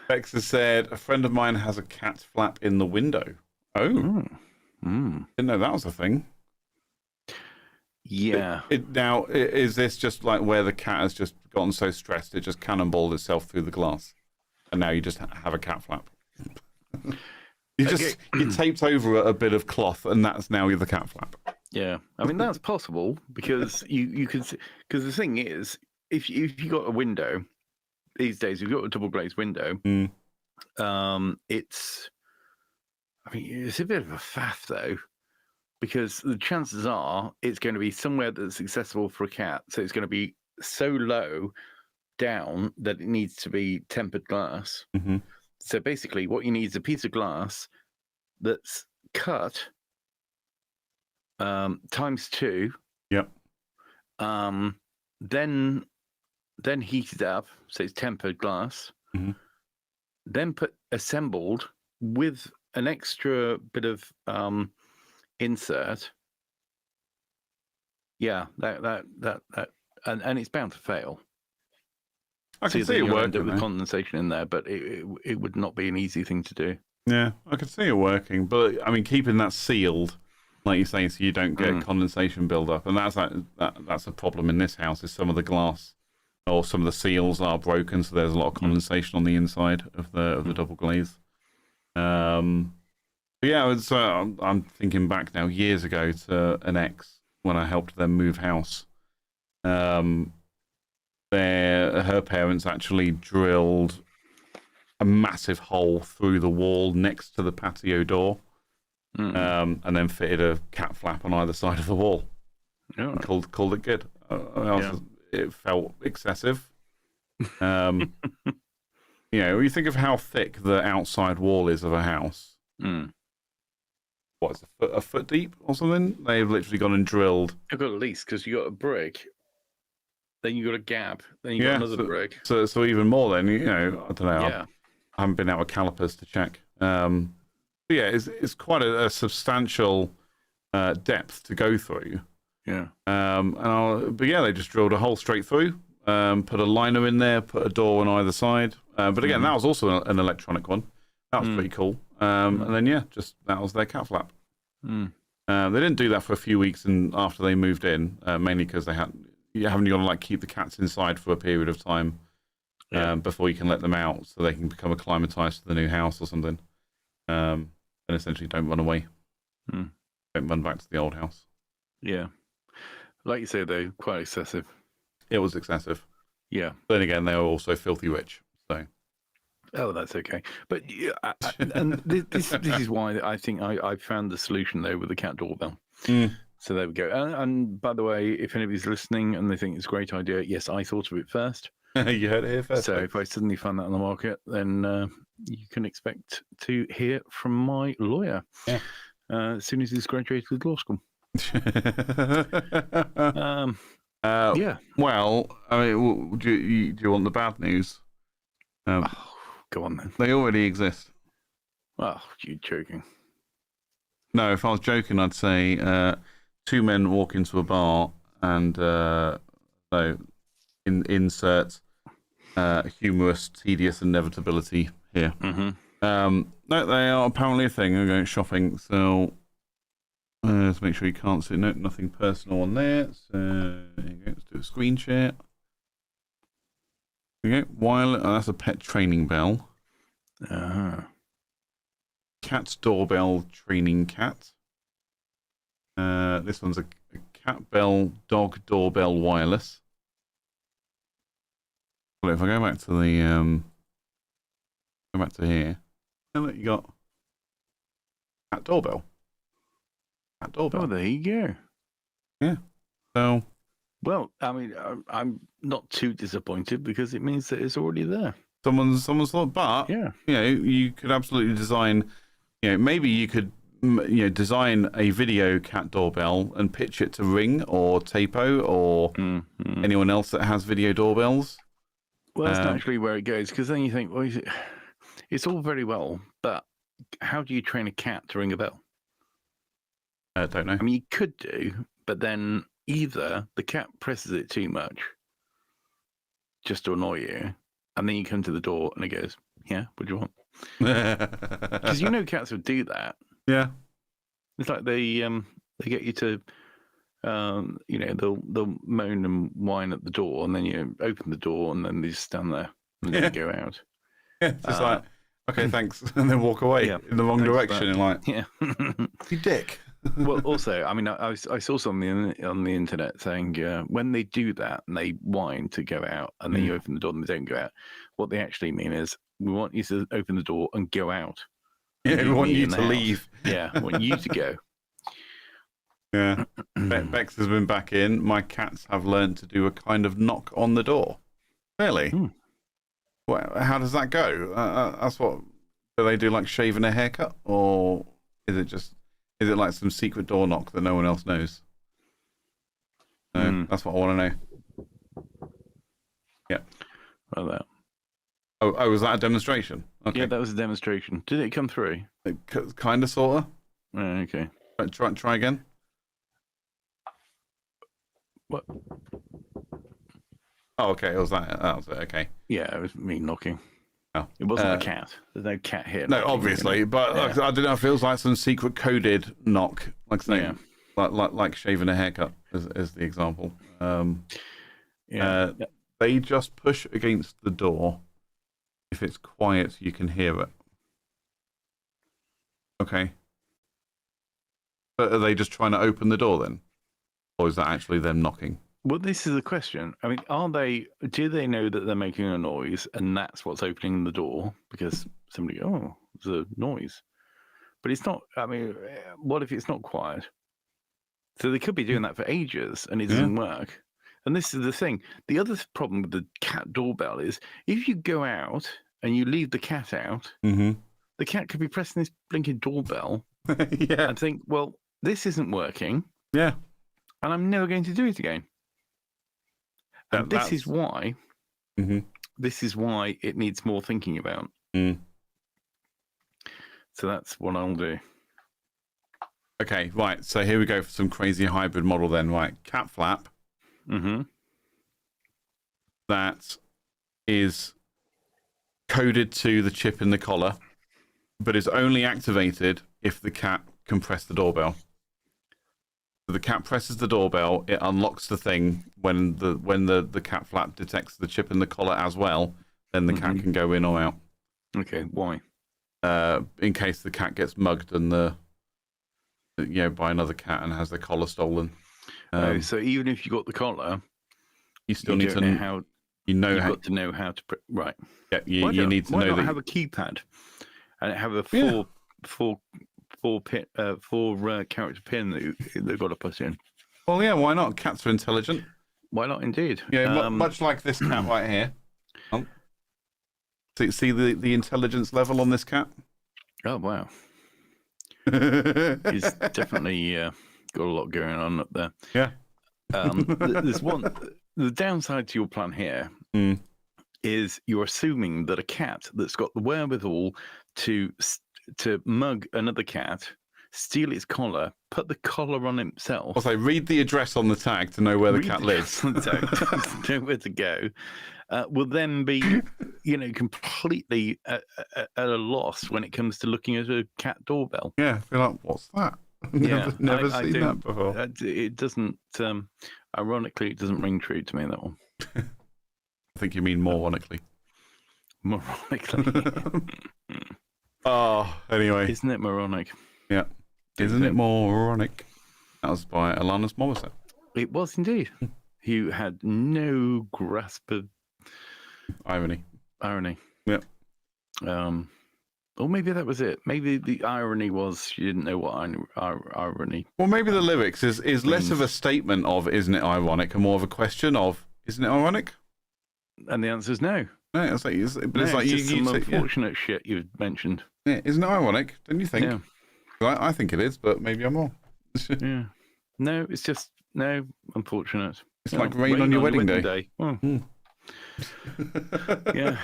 Bex has said, a friend of mine has a cat flap in the window. Oh. Didn't know that was a thing. Yeah. Now, is this just like where the cat has just gotten so stressed it just cannonballed itself through the glass? And now you just have a cat flap? You taped over a bit of cloth and that's now the cat flap. Yeah. I mean, that's possible because you can see, because the thing is, if you got a window, these days, you've got a double glazed window, it's a bit of a faff though, because the chances are it's going to be somewhere that's accessible for a cat. So it's going to be so low down that it needs to be tempered glass. So basically what you need is a piece of glass that's cut times 2. Yep. Then heated up, so it's tempered glass. Then assembled with an extra bit of insert. Yeah, that and it's bound to fail. I can see it working with condensation in there, but it would not be an easy thing to do. Yeah, I can see it working, but I mean, keeping that sealed, like you say, so you don't get condensation build-up, and that's a problem in this house. Is some of the glass or some of the seals are broken, so there's a lot of condensation on the inside of the double glaze. Yeah, I'm thinking back now, years ago, to an ex when I helped them move house. Her parents actually drilled a massive hole through the wall next to the patio door, and then fitted a cat flap on either side of the wall. Oh. Called it good. It felt excessive. You know, when you think of how thick the outside wall is of a house, what's a foot deep or something? They've literally gone and drilled. I've got at least, because you got a brick, then you got a gap, then you got another brick. So even more. Then I don't know. Yeah. I haven't been out with calipers to check. But yeah, it's quite a substantial depth to go through. Yeah. But yeah, they just drilled a hole straight through. Put a liner in there, put a door on either side. But again, that was also an electronic one. That was pretty cool. And then that was their cat flap. They didn't do that for a few weeks, and after they moved in, mainly because you haven't got to like keep the cats inside for a period of time before you can let them out, so they can become acclimatized to the new house or something, and essentially don't run away, don't run back to the old house. Yeah, like you say, though, quite excessive. It was excessive. Yeah. Then again, they were also filthy rich. So. Oh, that's okay. But and this is why I think I found the solution though with the cat doorbell. So there we go. And by the way, if anybody's listening and they think it's a great idea, yes, I thought of it first. You heard it here first. So if I suddenly find that on the market, then you can expect to hear from my lawyer as soon as he's graduated with law school. Yeah. Well, I mean, do you want the bad news? Go on then. They already exist. Oh, you're joking. No, if I was joking, I'd say two men walk into a bar and insert humorous, tedious inevitability here. No, they are apparently a thing. I'm going shopping, so let's make sure you can't see. No, nothing personal on there. So there you go. Let's do a screen share. Okay, that's a pet training bell. Cat's doorbell training cat. This one's a cat bell dog doorbell wireless. Well, if I go back to here, and look, you got cat doorbell. Cat doorbell. Oh, there you go. Yeah. So. Well, I mean, I'm not too disappointed because it means that it's already there. Someone's thought, but you could absolutely design. Maybe you could design a video cat doorbell and pitch it to Ring or Tapo or anyone else that has video doorbells. Well, that's naturally where it goes, because then you think, well, it's all very well, but how do you train a cat to ring a bell? I don't know. I mean, you could do, but then either the cat presses it too much just to annoy you, and then you come to the door and it goes, yeah, what do you want? Because cats would do that. Yeah. It's like they get you to, they'll moan and whine at the door, and then you open the door, and then they just stand there and then go out. Yeah, just like, okay, thanks, and then walk away in the wrong direction, and like, you dick. Well, also, I mean, I saw something on the internet saying when they do that and they whine to go out, and then you open the door and they don't go out, what they actually mean is, we want you to open the door and go out. Yeah, we want you to leave. Yeah, we want you to go. Yeah. Bex has been back in. My cats have learned to do a kind of knock on the door. Really? Well, how does that go? That's what... Do they do, like shaving a haircut? Or is it like some secret door knock that no one else knows? That's what I want to know. Yeah. Well, that. Oh, was that a demonstration? Okay. Yeah, that was a demonstration. Did it come through? Kind of, sort of. Okay. Try again. What? Oh, okay. That was it. Okay. Yeah, it was me knocking. Oh. It wasn't a cat. There's no cat here. No, obviously, but I don't know. It feels like some secret coded knock, like saying, like shaving a haircut, as the example. They just push against the door. If it's quiet, you can hear it. Okay. But are they just trying to open the door then? Or is that actually them knocking? Well, this is the question. I mean, do they know that they're making a noise and that's what's opening the door? Because somebody, there's a noise. But it's not, I mean, what if it's not quiet? So they could be doing that for ages and it doesn't work. And this is the thing. The other problem with the cat doorbell is if you go out and you leave the cat out, the cat could be pressing this blinking doorbell and think, well, this isn't working. Yeah. And I'm never going to do it again. And this is why it needs more thinking about. So that's what I'll do. Okay, right. So here we go for some crazy hybrid model then. Right, cat flap. That is coded to the chip in the collar, but is only activated if the cat can press the doorbell. So the cat presses the doorbell, it unlocks the thing. When the cat flap detects the chip in the collar as well, then the cat can go in or out. Okay, why? In case the cat gets mugged and by another cat and has the collar stolen. So even if you got the collar, you still need to know how. You've got to know how to right. Yeah, you need to know that. Have a keypad and have a four character pin that they've got to put in. Well, yeah, why not? Cats are intelligent. Why not, indeed? Yeah, much like this cat right here. See the intelligence level on this cat? Oh, wow. He's definitely got a lot going on up there. Yeah. There's one. The downside to your plan here is you're assuming that a cat that's got the wherewithal to mug another cat, steal its collar, put the collar on himself. Also, read the address on the tag to know where the cat lives. To know where to go. Will then be, completely at a loss when it comes to looking at a cat doorbell. Yeah, feel like, what's that? Never seen that before. It doesn't. Ironically, it doesn't ring true to me, that one. I think you mean moronically. Moronically. Anyway. Isn't it moronic? Yeah. Isn't it moronic? That was by Alanis Morissette. It was indeed. You had no grasp of irony. Yeah. Or maybe that was it. Maybe the irony was she didn't know what irony. Well, maybe the lyrics is less of a statement of isn't it ironic and more of a question of isn't it ironic? And the answer is no. No, it's like just some unfortunate shit you've mentioned. Yeah, isn't it ironic? Don't you think? Yeah. I think it is, but maybe I'm wrong. Yeah. No, it's just unfortunate. It's like rain on your wedding day. Oh. Yeah.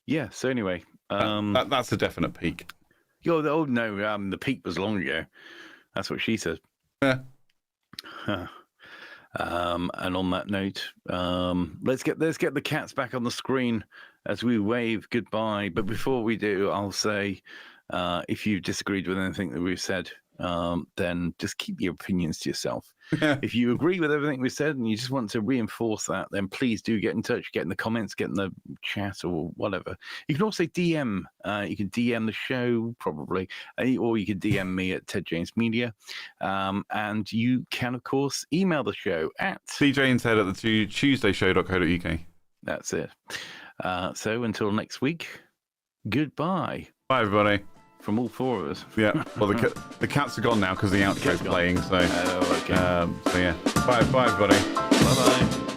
Yeah. So anyway, that's a definite peak. Oh no, the peak was long ago. That's what she said. Yeah. And on that note, let's get the cats back on the screen as we wave goodbye. But before we do, I'll say, if you disagreed with anything that we've said, then just keep your opinions to yourself. If you agree with everything we said and you just want to reinforce that, then please do get in touch, get in the comments, get in the chat or whatever. You can also DM. You can DM the show probably, or you can DM me at Ted James Media. And you can, of course, email the show at CJ&Ted at the tuesdayshow.co.uk. That's it. So until next week, goodbye. Bye, everybody. From all four of us. Yeah. Well, the cats are gone now because the outro's playing. So, okay. so yeah. Bye, everybody. Bye-bye.